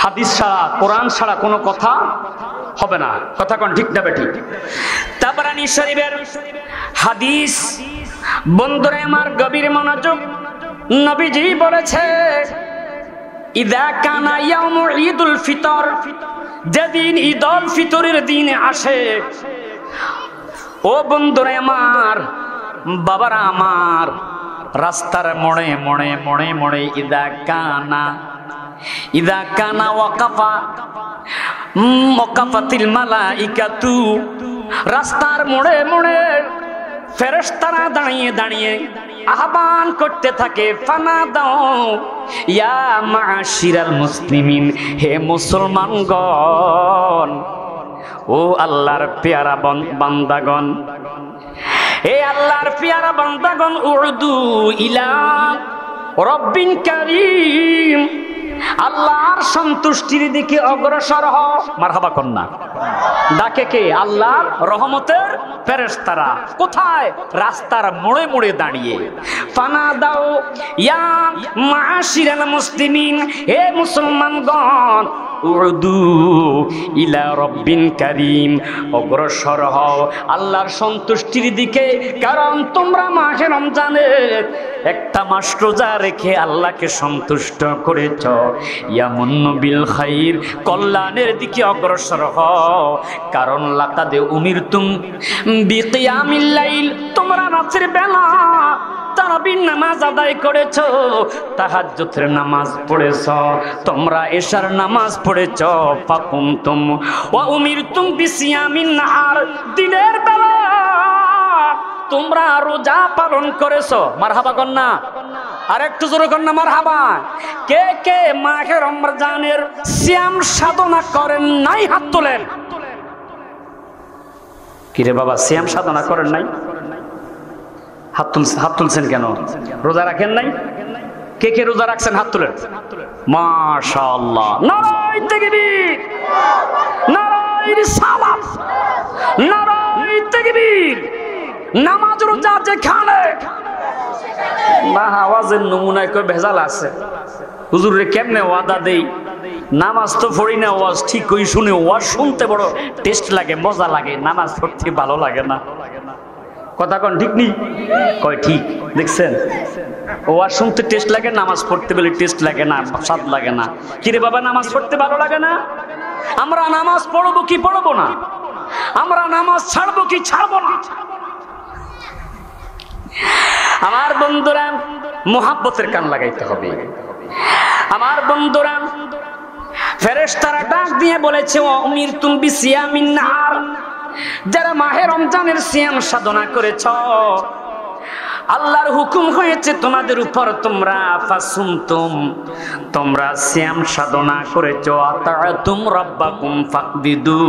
হাদিস ছাড়া, কোরআন ছাড়া কোনো কথা হবে না। কথা কোন ঠিক না বেঠিক? তাবরানী শরীফের হাদিস। বন্ধুরা আমার গভীর মনোযোগ, নবীজি বলেছে ইদা কানা ইয়াউমু ঈদুল ফিতর, যেদিন ঈদুল ফিতরের দিন আসে, ও বন্ধুরা আমার, বাবারা আমার, রাস্তার মোড়ে মোড়ে মোড়ে মোড়ে ইদা কানা ওয়াকাফাতিল মালাইকাতু, রাস্তার মোড়ে মোড়ে ফেরেশতারা দাঁড়িয়ে দাঁড়িয়ে আহ্বান করতে থাকে, ফানা দাও ইয়া মাশিরাল মুসলিমিন, হে মুসলমানগণ, ও আল্লাহর পেয়ারা বান্দাগণ, হে আল্লাহর পেয়ারা বান্দাগণ, উদু ইলা রব্বিন কারীম, আল্লাহর সন্তুষ্টির দিকে অগ্রসর হও। মারহাবা কন্যা। ডাকে কে? আল্লাহর রহমতের ফেরেশতারা। কোথায়? রাস্তার মোড়ে মোড়ে দাঁড়িয়ে। ফানা দাও ইয়া মাশিরাল মুসলিমিন, হে মুসলমানগণ, উদু ইলা রব্বিন কারীম, অগ্রসর হও আল্লাহর সন্তুষ্টির দিকে। কারণ তোমরা মাহে রমজানে একটা মাস রোজা রেখে আল্লাহকে সন্তুষ্ট করেছ। ইয়ামুন্নু বিল খাইর, কল্যাণের দিকে অগ্রসর হও। কারণ লাকাদে উমিরতুম বিকিয়ামিল লাইল, তোমরা রাতের বেলা তারাবির নামাজ আদায় করেছ, তাহাজ্জুদের নামাজ পড়েছ, তোমরা এশার নামাজ পড়েছ। ফাকুমতুম ওয়া উমিরতুম বিসিয়ামিন নাহার, দিনের বেলা তোমরা রোজা পালন করেছো। মারহাবা কন্যা, আর একটু জোরে কন্যা মারহাবা। কে কে মাহে রমজানের সিয়াম সাধনা করেন নাই? হাত তোলেন। কিরে বাবা, সিয়াম সাধনা করেন নাই? হাত তুলছেন কেন? রোজা রাখেন নাই? কে কে রোজা রাখছেন? হাত তুলেন। মাশাআল্লাহ, নারায়ে তাকবীর, নারায়ে রিসালাত, নারায়ে তাকবীর। নামাজ রোজা যেখানে না, আওয়াজের নমুনায় কই ভেজাল আছে। হুজুর রে কেমনে ওয়াদা দেই, নামাজ তো পড়ি না, ওয়াজ ঠিক কই শুনে, ওয়াজ শুনতে বড় টেস্ট লাগে, মজা লাগে, নামাজ পড়তে ভালো লাগে না। কথা কোন ঠিক নেই? কয় ঠিক। দেখছেন, ওয়াজ শুনতে টেস্ট লাগে, নামাজ পড়তে বলে টেস্ট লাগে না, স্বাদ লাগে না। কিরে বাবা, নামাজ পড়তে ভালো লাগে না? আমরা নামাজ পড়বো কি পড়বো না? আমরা নামাজ ছাড়বো কি ছাড়বো না? আমার বন্ধুরা, মুহাব্বতের কান লাগাইতে হবে। আমার বন্ধুরা, ফেরেশতারা ডাক দিয়ে বলেছে, ওয়া উমিরতুম বিসিয়ামিন নাহার, যারা মাহে রমজানের সিয়াম সাধনা করেছ, আল্লাহর হুকুম হয়েছে তোমাদের উপর, তোমরা ফাসুমতুম, তোমরা সিয়াম সাধনা করেছ, আতাআতুম রাব্বাকুম ফাকবিদু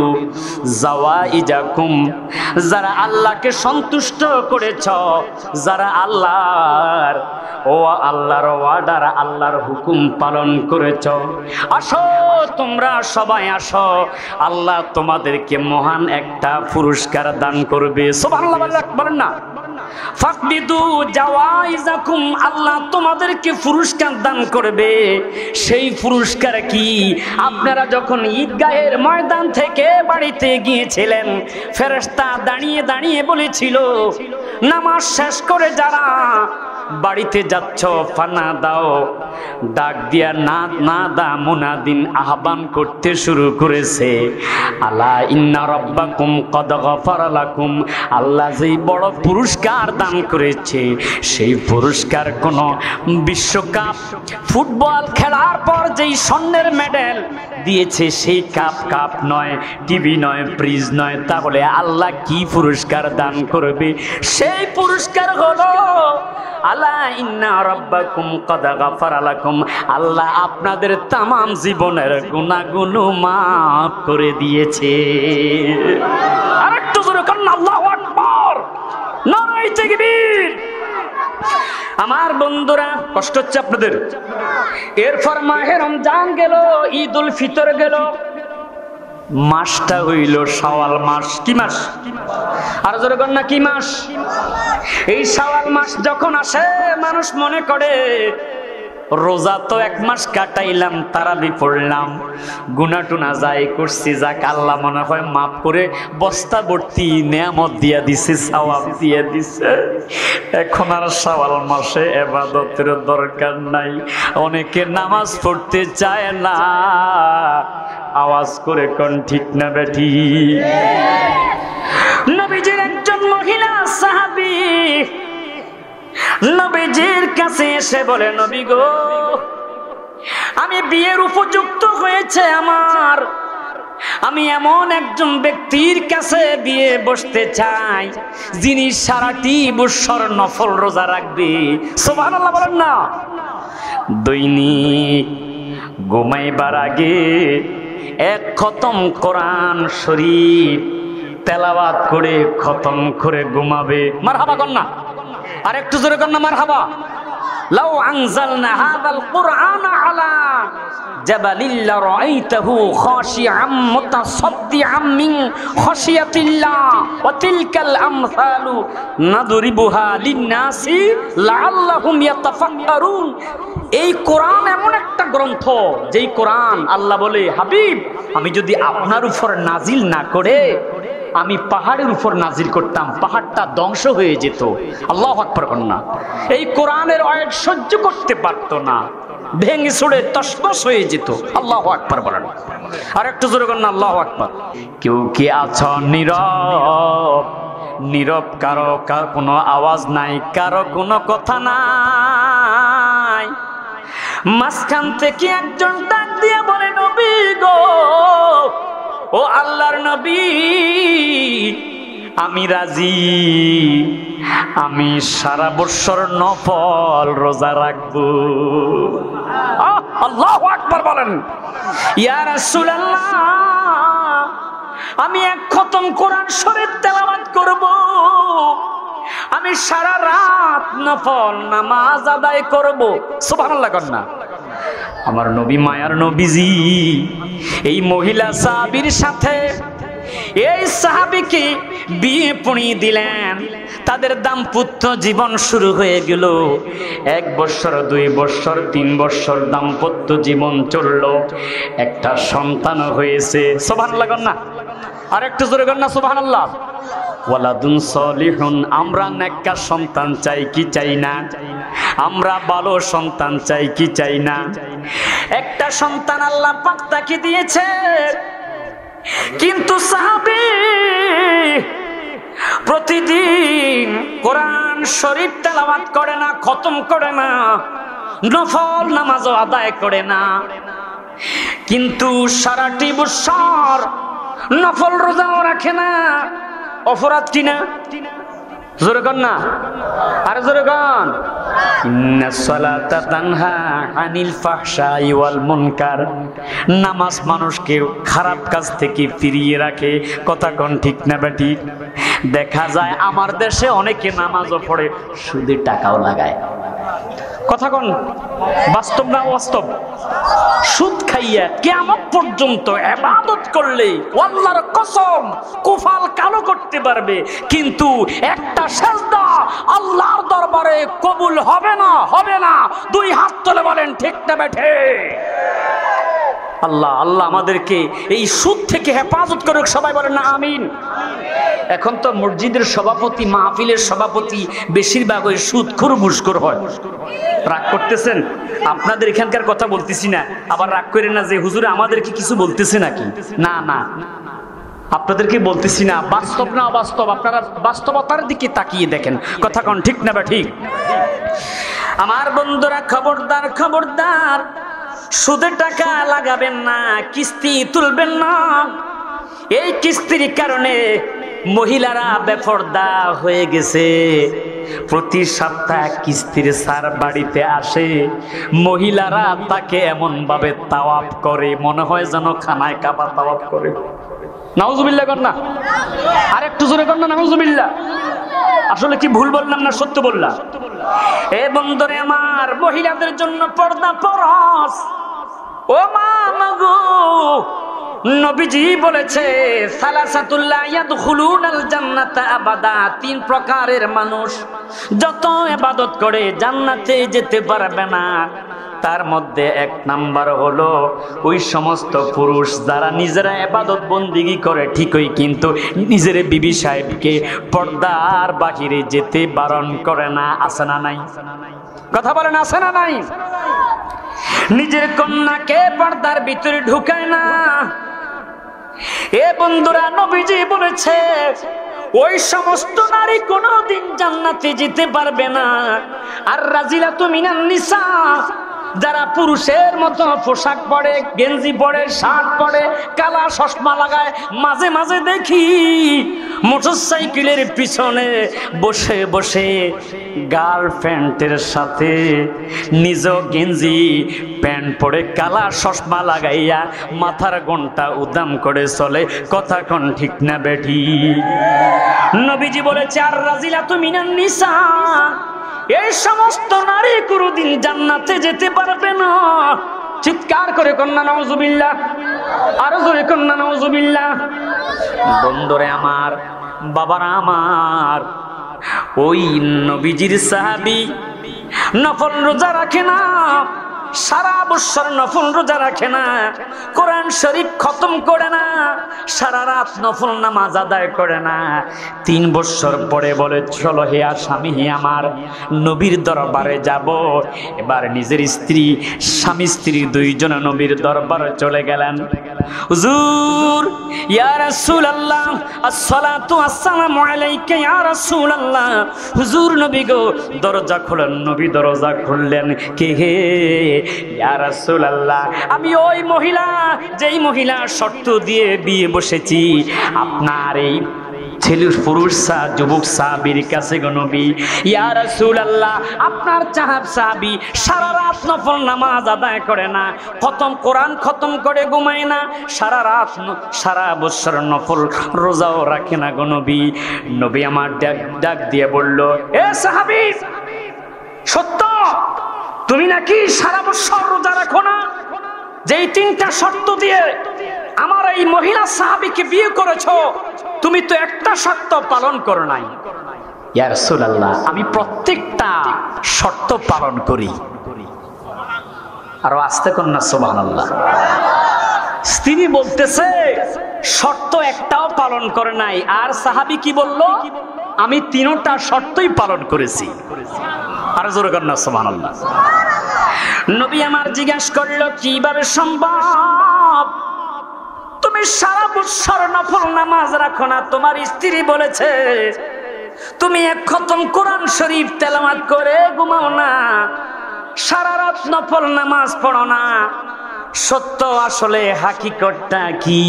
জাওয়াইজাকুম, যারা আল্লাহকে সন্তুষ্ট করেছ, যারা আল্লাহর ওয়ার্ডার, আল্লাহর হুকুম পালন করেছ, আসো তোমরা সবাই আসো, আল্লাহ তোমাদেরকে মহান একটা পুরস্কার দান করবে। সুবহানাল্লাহ বলেন না? ফাকবিদু জাওয়াইজাকুম, আল্লাহ তোমাদেরকে পুরস্কার দান করবে। সেই পুরস্কার কি? আপনারা যখন ঈদগাহের ময়দান থেকে বাড়িতে গিয়েছিলেন, ফেরেশতা দাঁড়িয়ে দাঁড়িয়ে বলেছিল, নামাজ শেষ করে যারা বাড়িতে যাচ্ছ, ফানা দাও, ডাক দিয়া না দা মুনাদিন, আহ্বান করতে শুরু করেছে, আলা ইন্না রাব্বাকুম কদ গফারা লাকুম, আল্লাহ যেই বড় পুরস্কার দান করেছে, সেই পুরস্কার কোন বিশ্বকাপ ফুটবল খেলার পর যেই স্বর্ণের মেডেল দিয়েছে সেই কাপ নয়, টিভি নয়, ফ্রিজ নয়। তাহলে আল্লাহ কি পুরস্কার দান করবে? সেই পুরস্কার হলো আলা ইন্না রাব্বাকুম কদ গফারা লাকুম, আল্লাহ আপনাদের তামাম জীবনের গুনাহগুলো মাফ করে দিয়েছে। আরেকটু জোরে করুন আল্লাহু আকবার, নারায়ে তাকবীর। আমার বন্ধুরা, কষ্ট হচ্ছে আপনাদের? এরপর মাহে রমজান গেল, ঈদুল ফিতর গেল, মাসটা হইল শাওয়াল মাস। কি মাস? আর জোরে বলেন না, কি মাস? এই শাওয়াল মাস যখন আসে, মানুষ মনে করে রোজা তো 1 মাস কাটাইলাম, তারাবি পড়লাম, গুনাহ টুনা যাই করছি, যাক আল্লাহ মনে হয় মাফ করে বস্তা ভর্তি নেয়ামত দিয়া দিছে, সওয়াব দিয়া দিছে। এখন আর শাওয়াল মাসে ইবাদতের দরকার নাই। অনেকে নামাজ পড়তে চায় না, আওয়াজ করে কোন ঠিক না বেঠি? নবীজির একজন মহিলা সাহাবী নবীজির কাছে এসে বলে, নবী গো, আমি বিয়ের উপযুক্ত হয়েছে আমার, আমি এমন একজন ব্যক্তির কাছে বিয়ে বসতে চাই যিনি সারাটি বছর নফল রোজা রাখবে। সুবহানাল্লাহ বলেন না। দৈনিক ঘুমাইবার আগে 1 খতম কোরআন শরীফ তেলাওয়াত করে খতম করে ঘুমাবে। মারহাবা কর না, আর একটু জোরে কর না মারহাবা। লাউ আনজালনা হাযাল কুরআনা আলা জাবালিল লারাআইতাহু খাশিআম মুতাসাদ্দিআম মিন খাশিয়াতিল্লাহ ওয়া তিলকাল আমসালু নাদরিবুহা লিন-নাসি লাআল্লাহুম ইয়াতাফাক্কারুন। এই কোরআন এমন একটা গ্রন্থ, যেই কোরআন আল্লাহ বলে, হাবিব আমি যদি আপনার উপর নাজিল না করে আমি পাহাড়ের উপর নাজিল করতাম, পাহাড়টা ধ্বংস হয়ে যেত। আল্লাহু আকবার কন্যা। এই কোরআনের আয়াত সহ্য করতে পারতো না, ভেঙে ছুড়ে তসনস হয়ে যেত। আল্লাহু আকবার বলেন, আর একটু জোরে কন্যা আল্লাহু আকবার। কেউ কি আছো নীরব? নীরব, কারো কোনো আওয়াজ নাই, কারো কোনো কথা নাই। মাঝখান থেকে একজন ডাক দিয়ে বলে, নবী গো, ও আল্লাহর নবী, আমি রাজি, আমি সারা বছর নফল রোজা রাখবো। আল্লাহু আকবার বলেন। ইয়া রাসূলুল্লাহ, আমি 1 খতম কোরআন শরীফ তেলাওয়াত করব, আমি সারা রাত নফল নামাজ আদায় করব। সুবহানাল্লাহ কন্যা। আমার নবী, মায়ার নবীজি এই মহিলা সাহাবীর সাথে এই সাহাবীকে বিয়ে পড়িয়ে দিলেন। তাদের দাম্পত্য জীবন শুরু হয়ে গেল। 1 বছর, 2 বছর, 3 বছর দাম্পত্য জীবন চললো। একটা সন্তান হয়েছে। সুবহানাল্লাহ কন্যা, আর একটু জোরে কন্যা সুবহানাল্লাহ। ওয়ালাদুন সলিহুন, আমরা নেককার সন্তান চাই কি চাই না? আমরা ভালো সন্তান চাই কি চাই না? একটা সন্তান আল্লাহ পাক তাকে দিয়েছে, কিন্তু সাহাবী প্রতিদিন কোরআন শরীফ তেলাওয়াত করে না, খতম করে না, নফল নামাজও আদায় করে না, কিন্তু সারাটি বছর নফল রোজাও রাখে না। অপরাধ কিনা? জোরে কর না, আরে জোরে কর। ইন্নাস সালাতা তানহা আনিল ফাহশাই ওয়াল মুনকার, নামাজ মানুষকে খারাপ কাজ থেকে ফিরিয়ে রাখে। কথা কোন ঠিক না বেটি? দেখা যায় আমার দেশে অনেকে নামাজও পড়ে, সুদে টাকাও লাগায়। কথা কোন বাস্তব না অবাস্তব? সুদ খাইয়া কিয়ামত পর্যন্ত ইবাদত করলে আল্লাহর কসম কুফাল কালো করতে পারবে, কিন্তু একটা সিজদা আল্লাহর দরবারে কবুল হবে না, হবে না। 2 হাত তুলে বলেন ঠিক না বেঠে? আল্লাহ আল্লাহ আমাদেরকে এই সুদ থেকে হেফাজত করুক। সবাই বলেন না আমিন। এখন তো মসজিদের সভাপতি, মাহফিলের সভাপতি বেশিরভাগ ওই সুদখোর ঘুষখোর হয়। রাগ করতেছেন? আপনাদের এখানকার কথা বলতেছি না, আবার রাগ করেন না যে হুজুরে আমাদেরকে কিছু বলতেছে নাকি। না না, আপনাদেরকে বলতেছি না। বাস্তব না অবাস্তব, আপনারা বাস্তবতার দিকে তাকিয়ে দেখেন। কথা কোন ঠিক না বা ঠিক? আমার বন্ধুরা, খবরদার খবরদার, সুদে টাকা লাগাবেন না, কিস্তি তুলবেন না। এই কিস্তির কারণে মহিলারা বেপরদা হয়ে গেছে। প্রতি সপ্তাহে কিস্তির স্যার বাড়িতে আসে, মহিলারা তাকে এমন ভাবে তাওয়াফ করে মনে হয় যেন খানায় কাবা তাওয়াফ করে। নাউজুবিল্লাহ কর না, আর একটু জোরে কর না নাউজুবিল্লাহ। আসলে কি ভুল বললাম না সত্য বললাম? এ বন্ধুরে আমার, মহিলাদের জন্য পর্দা ফরজ। ও মা মাগো, নবীজি বলেছে সালাসাতুল লা ইয়াদখুলুনাল জান্নাতা আবাদা, 3 প্রকারের মানুষ যত ইবাদত করে জান্নাতে যেতে পারবে না। তার মধ্যে এক নাম্বার হলো ওই সমস্ত পুরুষ যারা নিজেরা ইবাদত বন্দিগি করে ঠিকই, কিন্তু নিজের বিবি সাহেবকে পর্দার বাহিরে যেতে বারণ করে না। আছে না নাই? কথা বলেন, আছে না নাই? নিজের কন্যাকে পর্দার ভিতরে ঢুকায় না। এ বন্ধুরা, নবীজি বলেছে ওই সমস্ত নারী কোনোদিন জান্নাতে যেতে পারবে না। আর রাজিলাতু মিনান নিসা, যারা পুরুষের মতো পোশাক পরে, গেঞ্জি পরে, শার্ট পরে, কালা চশমা লাগায়, মাঝে মাঝে দেখি মোটরসাইকেলের পিছনে বসে বসে গার্লফ্রেন্ডের সাথে নিজ গেঞ্জি প্যান্ট পরে কালা চশমা লাগাইয়া মাথার ঘণ্টা উদাম করে চলে। কথা কোন ঠিক না বেঠি? নবীজি বলেছে আর রাজিলাতু মিনান নিসা, এই সমস্ত নারী কোনদিন জান্নাতে যেতে পারবে না। চিৎকার করে কন্যা নাউজুবিল্লাহ, আরো জোরে কন্যা নাউজুবিল্লাহ। বন্ধুরে আমার, বাবারা আমার, ওই নবীজির সাহাবী নফল রোজা রাখে না, সারা বছর নফল রোজা রাখে না, কোরআন শরীফ খতম করে না, সারা রাত নফল নামাজ আদায় করে না। 3 বছর পরে বলে চলো হে স্বামী, হে আমার নবীর দরবারে যাব। এবার নিজের স্ত্রী, স্বামী স্ত্রী দুইজন নবীর দরবারে চলে গেলেন। হুজুর, ইয়া রাসূলুল্লাহ, আসসালাতু আসসালামু আলাইকা ইয়া রাসূলুল্লাহ। হুজুর নবী গো, দরজা খুলেন। নবী দরজা খুললেন। কে হে? ইয়া রাসূলুল্লাহ, আমি ওই মহিলা, যেই মহিলা শর্ত দিয়ে বিয়ে বসেছি আপনার এই ছেলে পুরুষ যুবক সাহাবীর কাছে গো নবী। ইয়া রাসূলুল্লাহ, আপনার সাহাবী সারা রাত নফল নামাজ আদায় করে না, কোরআন খতম করে ঘুমায় না, সারা রাত সারা বছর নফল রোজাও রাখে না গো নবী। নবী আমার ডাক দিয়ে বলল, এ সাহাবী, সত্য তুমি নাকি সারা বছর রোজা রাখো না? যেই 3টা শর্ত দিয়ে আমার এই মহিলা সাহাবীকে বিয়ে করেছো, তুমি তো একটা শর্ত পালন করো নাই। ইয়া রাসূলুল্লাহ, আমি প্রত্যেকটা শর্ত পালন করি। আরো আস্তে করুন না সুবহানাল্লাহ। স্ত্রী বলতেছে শর্ত একটাও পালন করে নাই। আর সাহাবী কি বলল? আমি 3টা শর্তই পালন করেছি। আরো জোরে করুন না সুবহানাল্লাহ। নবী আমার জিজ্ঞাসা করলো, কিভাবে সম্ভব? তুমি সারা বছর নফল নামাজ রাখো না, তোমার স্ত্রী বলেছে তুমি 1 খতম কোরআন শরীফ তেলাওয়াত করে ঘুমাও না, সারা রাত নফল নামাজ পড়ো না। সত্য আসলে হাকিকতটা কি?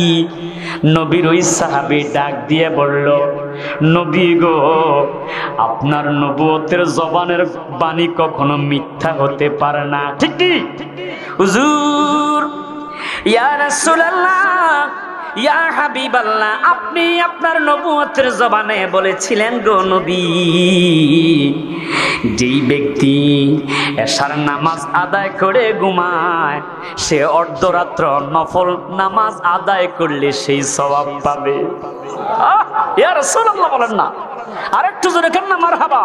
নবীর ওই সাহাবী ডাক দিয়ে বলল, নবী গো, আপনার নবুয়তের জবানের বাণী কখনো মিথ্যা হতে পারে না। ঠিক কি হুজুর? ইয়া রাসূলুল্লাহ, ইয়া হাবিবাল্লাহ, আপনি আপনার নবুয়তের জবানে বলেছিলেন গো নবী, যেই ব্যক্তি এশার নামাজ আদায় করে ঘুমায় সে অর্ধরাত্র নফল নামাজ আদায় করলে সেই সওয়াব পাবে। ইয়া রাসূলুল্লাহ বলেন না, আরেকটু জোরে কেন না মারহাবা।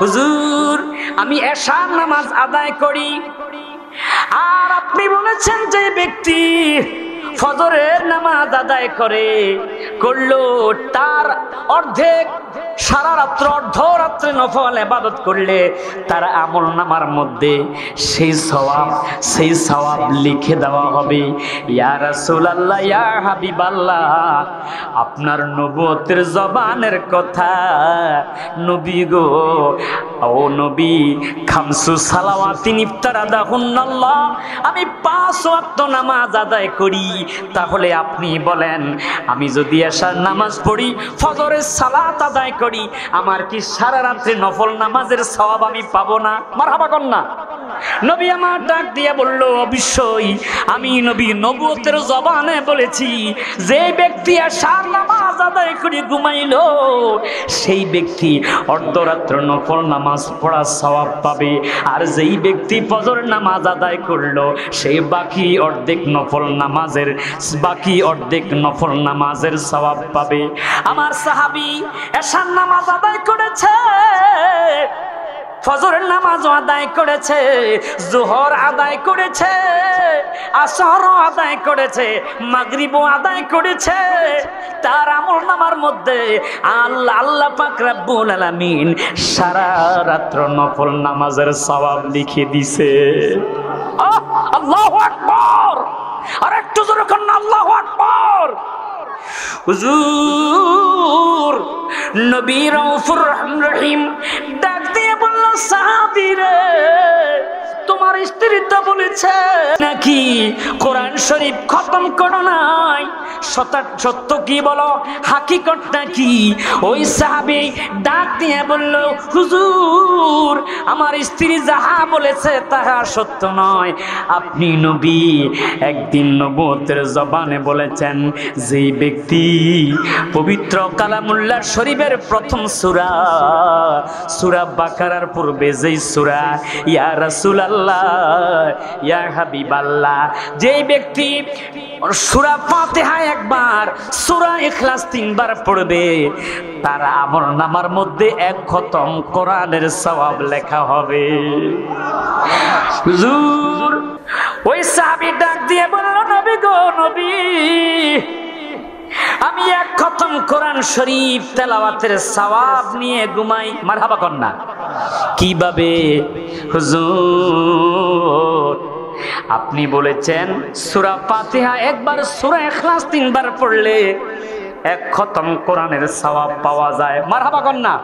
হুজুর, আমি এশার নামাজ আদায় করি, আর আপনি বলেছেন যে ব্যক্তি ফজরের নামাজ আদায় করলো তার অর্ধেক, সারা রাত্র অর্ধরাত্রে নফল ইবাদত করলে তার আমল নামার মধ্যে সেই সওয়াব লিখে দেওয়া হবে। ইয়া রাসূলুল্লাহ, ইয়া হাবিবাল্লাহ, আপনার নবুয়তের জবানের কথা নবী গো, ও নবী, খামসু সালাওয়াতিন ইফতারাদাহুন্নাল্লাহ, আমি 5 ওয়াক্ত নামাজ আদায় করি। তাহলে আপনি বলেন, আমি যদি এশার নামাজ পড়ি, ফজরের সালাত আদায় করি, আমার কি সারা রাত্রি নফল নামাজের সওয়াব আমি পাবো না? মারহাবা কর না। নবী আমার ডাক দিয়ে বলল, অবশ্যই আমি নবী নবুয়তের জবানে বলেছি, যে ব্যক্তি এশার নামাজ আদায় করে ঘুমাইলো সেই ব্যক্তি অর্ধরাত্র নফল নামাজ পড়ার সওয়াব পাবে, আর যেই ব্যক্তি ফজর নামাজ আদায় করলো সেই বাকি অর্ধেক নফল নামাজের সওয়াব পাবে। আমার সাহাবী এশার নামাজ আদায় করেছে, ফজরের নামাজ আদায় করেছে, যোহর আদায় করেছে, আসর আদায় করেছে, মাগরিবও আদায় করেছে। তার আমলনামার মধ্যে আল্লাহ পাক রব্বুল আলামিন সারা রাত্র নফল নামাজের সওয়াব লিখে দিছে। আল্লাহু আকবার, আর একটু জোরে করুন আল্লাহু আকবার। হুজুর নবী রাউফুর রহিম ডাক দিয়ে বলল, সাহাবী রে, তোমার স্ত্রী তো বলেছে নাকি কোরআন শরীফ খতম করো নাই, সত্য কি বলো, হাকিকতটা কি? ওই সাহাবী ডাক দিয়ে বলল, হুজুর আমার স্ত্রী যাহা বলেছে তাহা সত্য নয়। আপনি নবী একদিন নবুয়তের জবানে বলেছেন, যেই ব্যক্তি পবিত্র কালামুল্লাহ শরীফের প্রথম সূরা সূরা বাকারার পূর্বে যেই সূরা ইয়া রাসূলুল্লাহ ইয়া হাবিবাল্লাহ, যেই ব্যক্তি সূরা ফাতিহা একবার, সূরা ইখলাস 3 বার পড়বে, তার আমলনামার মধ্যে এক খতম কোরআনের সওয়াব লেখা হবে। হুজুর ওই সাহাবী ডাক দিয়ে বলল, নবী গো নবী, আমি এক খতম কোরআন শরীফ তেলাওয়াতের সওয়াব নিয়ে ঘুমাই। মারহাবা কন্যা। কিভাবে? হুজুর আপনি বলেছেন সূরা ফাতিহা একবার, সূরা ইখলাস 3 বার পড়লে এক খতম কোরআনের সওয়াব পাওয়া যায়। মারহাবা কন্যা।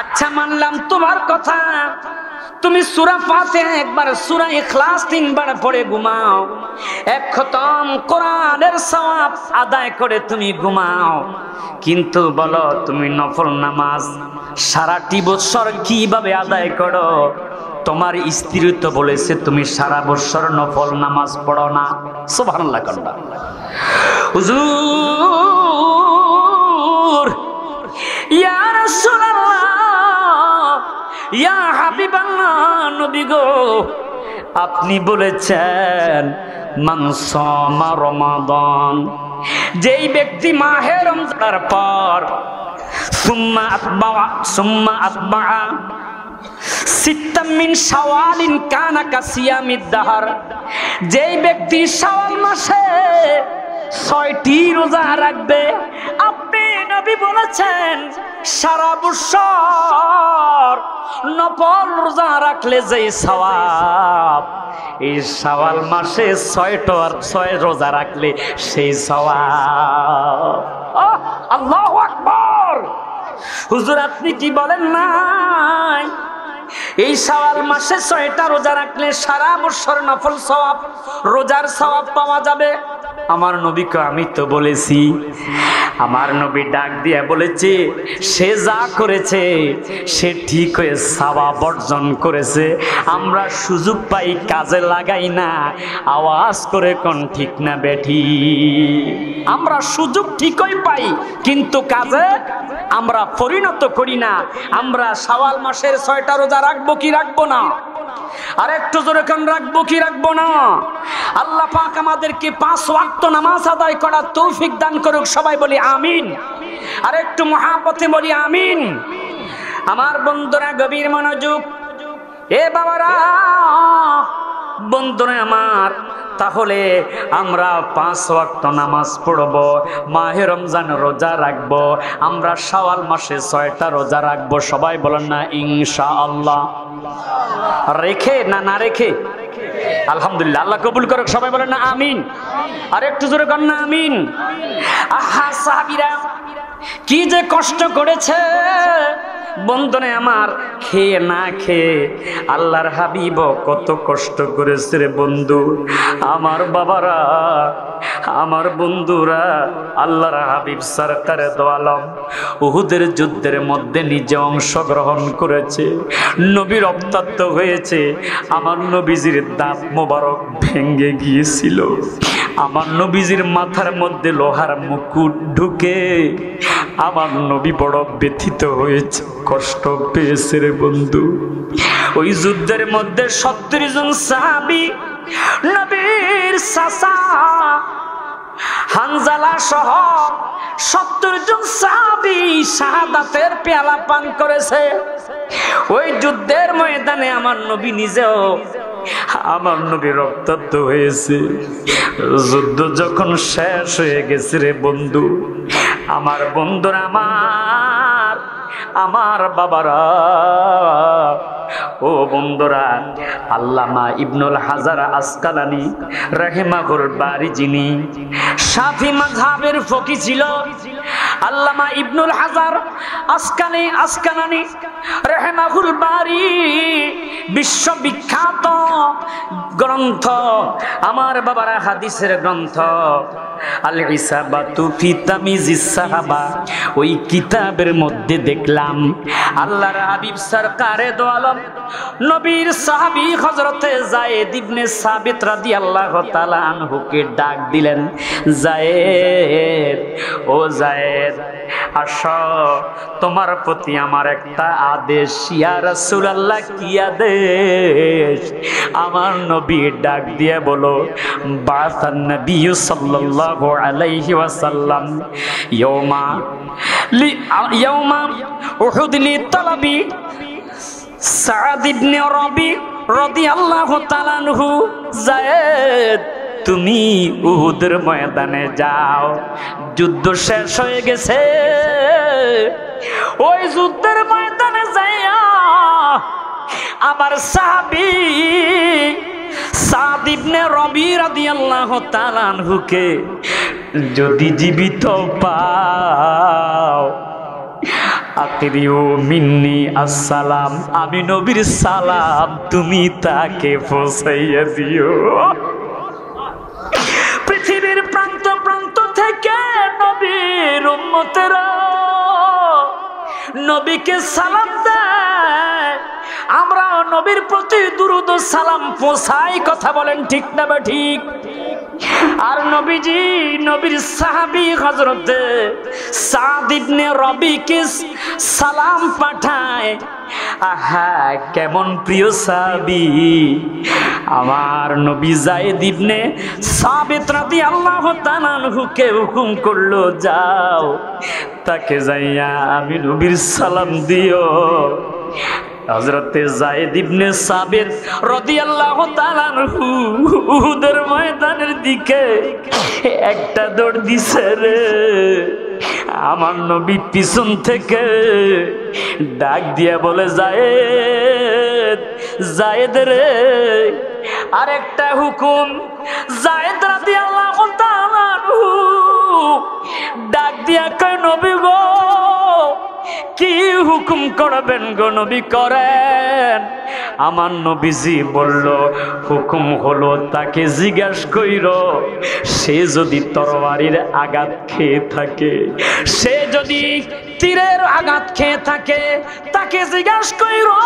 আচ্ছা মানলাম তোমার কথা, তুমি সূরা ফাতিহা একবার, সূরা ইখলাস 3 বার পড়ে ঘুমাও, এক খতম কোরআনের সওয়াব আদায় করে তুমি ঘুমাও। কিন্তু বলো তুমি নফল নামাজ সারাটি বছর কিভাবে আদায় করো? তোমার স্ত্রী তো বলেছে তুমি সারা বছর নফল নামাজ পড়ো না। সুবহানাল্লাহ কন্যা। হুজুর ইয়া রাসূলুল্লাহ ইয়া হাবিবাল্লাহ, নবী গো আপনি বলেছেন মান সামা রমাদান, যেই ব্যক্তি মাহে রমজানের পর সুম্মা আতবা সিত্তাম মিন শাওয়ালিন কানা কাসিয়ামিদ দাহর, যেই ব্যক্তি শাওয়াল মাসে 6টি রোজা রাখবে, আপনি নবী বলেছেন সারা বছর নফল রোজা রাখলে যেই সওয়াব, এই শাওয়াল মাসে 6 রোজা রাখলে সেই সওয়াব। আল্লাহু আকবার। হুজুর আপনি কি বলেন নাই এই শাওয়াল মাসে 6টা রোজা রাখলে সারা বছর নফল সওয়াব, রোজার সওয়াব পাওয়া যাবে? আমার নবীকে আমি তো বলেছি। আমার নবী ডাক দিয়ে বলেছে, সে যা করেছে সে ঠিক হয়ে সওয়াব অর্জন করেছে। আমরা সুযোগ পাই কাজে লাগাই না। আওয়াজ করে কোন ঠিক না বেঠি? আমরা সুযোগ ঠিকই পাই কিন্তু কাজে আমরা পরিণত করি না। আমরা শাওয়াল মাসের 6টা রোজা রাখবো কি রাখবো না? আর একটু জোরে কান, রাখবো কি রাখবো না? আল্লাহ পাক আমাদেরকে 5 ওয়াক্ত নামাজ আদায় করার তৌফিক দান করুক। সবাই বলি আমিন। আর একটু মহাব্বতে বলি আমিন। আমার বন্ধুরা গভীর মনোযোগ, এ বাবারা বন্ধুরা আমার, তাহলে আমরা 5 ওয়াক্ত নামাজ পড়ব, মাহে রমজান রোজা রাখবো, আমরা শাওয়াল মাসে 6টা রোজা রাখবো। সবাই বলেন না ইনশাআল্লাহ? রেখে না রেখে? আলহামদুলিল্লাহ, আল্লাহ কবুল করুক। সবাই বলেন না আমিন। আর একটু জোরে কর না আমিন। আহা সাহাবীরা কি যে কষ্ট করেছে বন্ধনে আমার, খেয়ে না খেয়ে আল্লাহর হাবিব কত কষ্ট করেছে রে বন্ধু। আমার বাবারা, আমার বন্ধুরা, আল্লাহর হাবিব সরকারে দো আলম উহুদের যুদ্ধের মধ্যে নিজে অংশগ্রহণ করেছে। নবী রক্তাক্ত হয়েছে, আমার নবীজির দাঁত মোবারক ভেঙে গিয়েছিল। আমার নবীজির মাথার মধ্যে লোহার মুকুট ঢুকে আমার নবী বড় ব্যথিত হয়েছে, কষ্ট পেয়েছে রে বন্ধু। ওই যুদ্ধের মধ্যে 70 জন সাহাবী, নবীর চাচা হানজালা সহ 70 জন সাহাবী শাহাদাতের পেয়ালা পান করেছে। ওই যুদ্ধের ময়দানে আমার নবী নিজেও, আমার নবী রক্তাক্ত হয়েছে। যুদ্ধ যখন শেষ হয়ে গেছে রে বন্ধু, আমার বন্ধুরা, আমার বাবারা, ও বন্ধুরা, আল্লামা ইবনুল হাজার আসকালানি রাহিমাহুল বারি, যিনি শাফি মাযহাবের ফকি ছিল, আল্লামা ইবনুল হাজার আসকালানি রাহিমাহুল বারি বিশ্ববিখ্যাত গ্রন্থ, আমার বাবারা, হাদিসের গ্রন্থ আল ইসাবাতু ফি তামিজিস সাহাবা, ওই কিতাবের মধ্যে দেখলাম আল্লাহর হাবিব সরকারে দো আলম নবীর সাহাবী হযরতে যায়েদ ইবনে সাবিত রাদিয়াল্লাহু তাআলা আনহুকে ডাক দিলেন, যায়েদ, ও যায়েদ, আসো, তোমার প্রতি আমার একটা আদেশ। ইয়া রাসূলুল্লাহ, কি আদেশ? আমার নবী ডাক দিয়ে বলো, বাসান নবী সাল্লাল্লাহু আলাইহি ওয়াসাল্লাম ইয়াউমা উহুদ লি তালাবি সাদ ইবনে রবি রাদিয়াল্লাহু তাআলা আনহু, যায়েদ, তুমি উহুদের ময়দানে যাও, যুদ্ধ শেষ হয়ে গেছে। ওই যুদ্ধের ময়দানে যাইয়া আমার সাহাবী সাদ ইবনে রবি রাদিয়াল্লাহু তাআলা আনহুকে যদি জীবিত পাও, আকিরিউ মিন্নি আসসালাম, আমি নবীর সালাম তুমি তাকে পৌঁছাইয়া দিও। পৃথিবীর প্রান্ত প্রান্ত থেকে নবীর উম্মতেরা নবীকে সালাম দেয়, আমরা নবীর প্রতি দুরূদ ও সালাম পৌঁছাই। কথা বলেন ঠিক না বা ঠিক? আর নবীজি নবীর সাহাবী হযরতে সাদ ইবনে রবিকে সালাম পাঠায়। আহা, কেমন প্রিয় সাহাবী! আমার নবী যায়েদ ইবনে সাবিত রাদিয়াল্লাহু তাআলা আনহুকে হুকুম করলো, যাও, তাকে যাইয়া আমি নবীর সালাম দিও। হযরতে যায়েদ ইবনে সাবিত রাদিয়াল্লাহু তাআলা আনহু উহুদের ময়দানের দিকে একটা দৌড় দিছে রে। আমার নবী পিছন থেকে ডাক দিয়া বলে, যায়েদ, যায়েদ রে, আরেকটা হুকুম। যায়েদ রাদিয়াল্লাহু তাআলা আনহু ডাক দিয়া কয়, নবী গো, কি হুকুম করবেন গো নবী, করেন। আমার নবীজি বলল, হুকুম হলো তাকে জিজ্ঞাসা কইরো, সে যদি তরবারির আঘাত খেয়ে থাকে, সে যদি তীরের আঘাত খেয়ে থাকে, তাকে জিজ্ঞাসা কইরো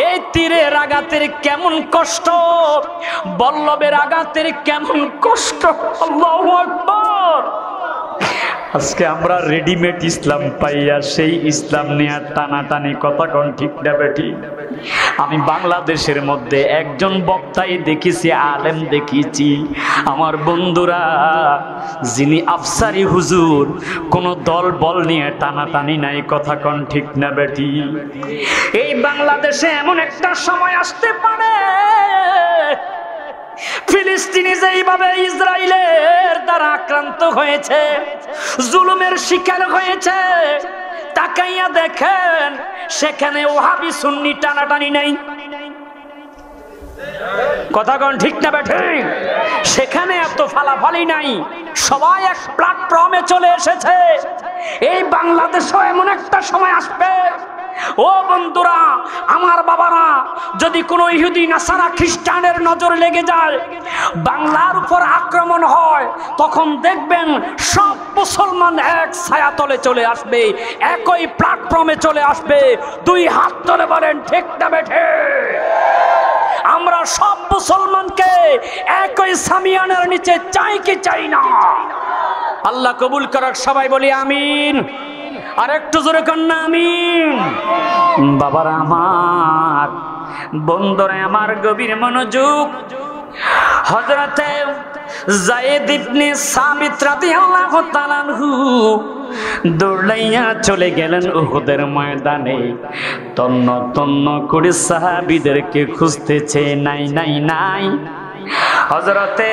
এই তীরের আঘাতের কেমন কষ্ট, বল্লভের আঘাতের কেমন কষ্ট। আল্লাহু আকবার। আজকে আমরা রেডিমেড ইসলাম পাইয়া সেই ইসলাম নিয়ে টানাটানি, কথা কোন ঠিক না বেটি? আমি বাংলাদেশের মধ্যে একজন বক্তাই দেখেছি, আলেম দেখিয়েছি আমার বন্ধুরা, যিনি আফসারি হুজুর, কোন দল বল নিয়ে টানাটানি নাই, কথা কোন ঠিক না বেটি? এই বাংলাদেশে এমন একটা সময় আসতে পারে, ফিলিস্তিনি যেইভাবে ইসরায়েলের দ্বারা আক্রান্ত হয়েছে, জুলুমের শিকার হয়েছে, তাকাইয়া দেখেন সেখানে ওহাবি সুন্নি টানাটানি নাই। কথা কোন ঠিক না বেঠে? সেখানে এত ফালাফালি নাই, সবাই এক প্ল্যাটফর্মে চলে এসেছে। এই বাংলাদেশও এমন একটা সময় আসবে, ও বন্ধুরা, আমার বাবারা, যদি কোনো ইহুদি নাসারা খ্রিস্টানের নজর লেগে যায়, বাংলার উপর আক্রমণ হয়, তখন দেখবেন সব মুসলমান এক ছায়াতলে চলে আসবে, একই প্ল্যাটফর্মে চলে আসবে। দুই হাত তুলে বলেন ঠিক না বেঠে? আমরা সব মুসলমানকে একই সামিয়ানার নিচে চাই কি চাই না? আল্লাহ কবুল করুক, সবাই বলি আমিন। আর একটু জোরে কন্যা আমিন। বাবারা আমার, বন্ধুরা আমার, গভীর মনোযোগ। হযরতে যায়েদ ইবনে সাবিত রাদিয়াল্লাহু তাআলা আনহু দৌড়াইয়া চলে গেলেন উহুদের ময়দানে। তন্ন তন্ন করে সাহাবীদেরকে খুঁজতেছে, নাই নাই নাই। হযরতে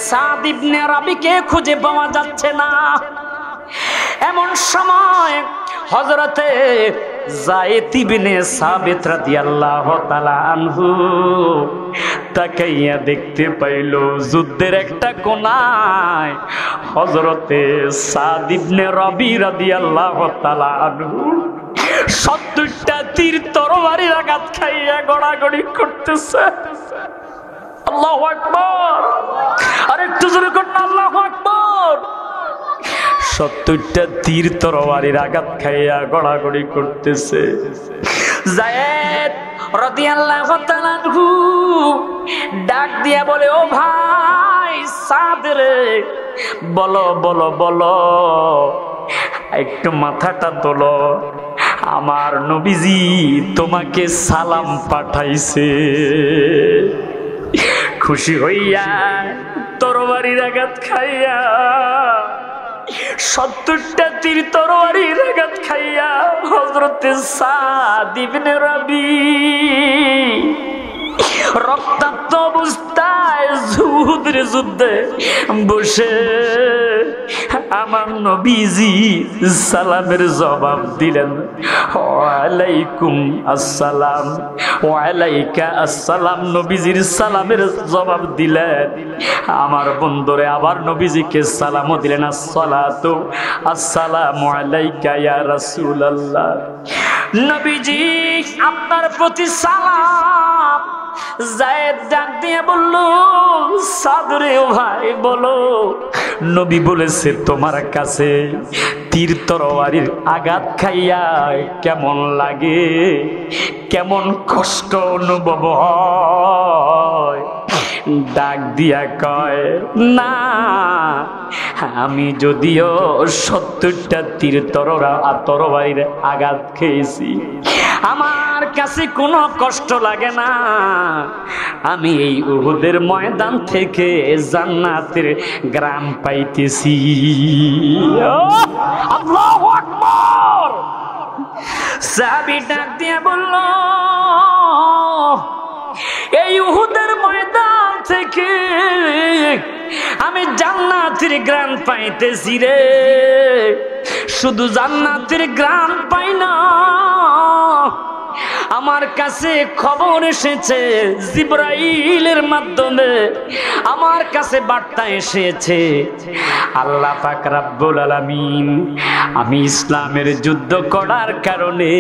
সাদ ইবনে রাবিকে খুঁজে পাওয়া যাচ্ছে না। এমন সময় হযরতে যায়েদ ইবনে সাবিত রাদিয়াল্লাহু তাআলা আনহু তাকাইয়া দেখতে পাইল যুদ্ধের একটা কোনায় হযরতে সাদ ইবনে রাবি রাদিয়াল্লাহু তাআলা আনহু 70টা তীর তরবারির আঘাত খাইয়া গড়াগড়ি করতেছে। আল্লাহু আকবার, আরেকটু জোরে করুন আল্লাহু আকবার। 70টা তীর তরবারির আঘাত খাইয়া গড়াগড়ি করতেছে। যায়েদ রাদিয়াল্লাহু তাআলা আনহু ডাক দিয়া বলে, ও ভাই সাদ রে, বলো বলো বলো, একটু মাথাটা তোলো, আমার নবীজি তোমাকে সালাম পাঠাইছে। খুশি হইয়া তরবারির আঘাত খাইয়া 70টা তীর তরবারির আঘাত খাইয়া হযরতে সাদ ইবনে রাবি রক্তাক্ত অবস্থায় উহুদের যুদ্ধে বসে আমার নবীজি সালামের জবাব দিলেন, ওয়ালাইকুম আসসালাম, ওয়ালাইকা আসসালাম। নবীজির সালামের জবাব দিলেন। আমার বন্ধুরে আবার নবীজিকে সালামও দিলেন, আসসালাতু আসসালামু আলাইকা ইয়া রাসূলুল্লাহ। নবীজি আপনার প্রতি সালাম। যায়েদ ডাক দিয়ে বলল, সাদরে ও ভাই বলো, নবী বলেছে তোমার কাছে তীর তরবারির আঘাত খাইয়া কেমন লাগে, কেমন কষ্ট অনুভব হয়? ডাক দিয়া কয়, না আমি যদিও 70টা তীর তরবারির আঘাত খেয়েছি, আমার কাছে কোনো কষ্ট লাগে না। আমি এই উহুদের ময়দান থেকে জান্নাতের গ্রাম পাইতেছি। আল্লাহু আকবার। সাহাবী ডাক দিয়ে বলল, এই উহুদের ময়দান থেকে আমি জান্নাতের গ্রাম পাইতেছি রে। শুধু জান্নাতের গ্রাম পাই না, আমার কাছে খবর এসেছে জিবরাইলের মাধ্যমে, আমার কাছে বার্তা এসেছে আল্লাহ পাক রব্বুল আলামিন আমি ইসলামের যুদ্ধ করার কারণে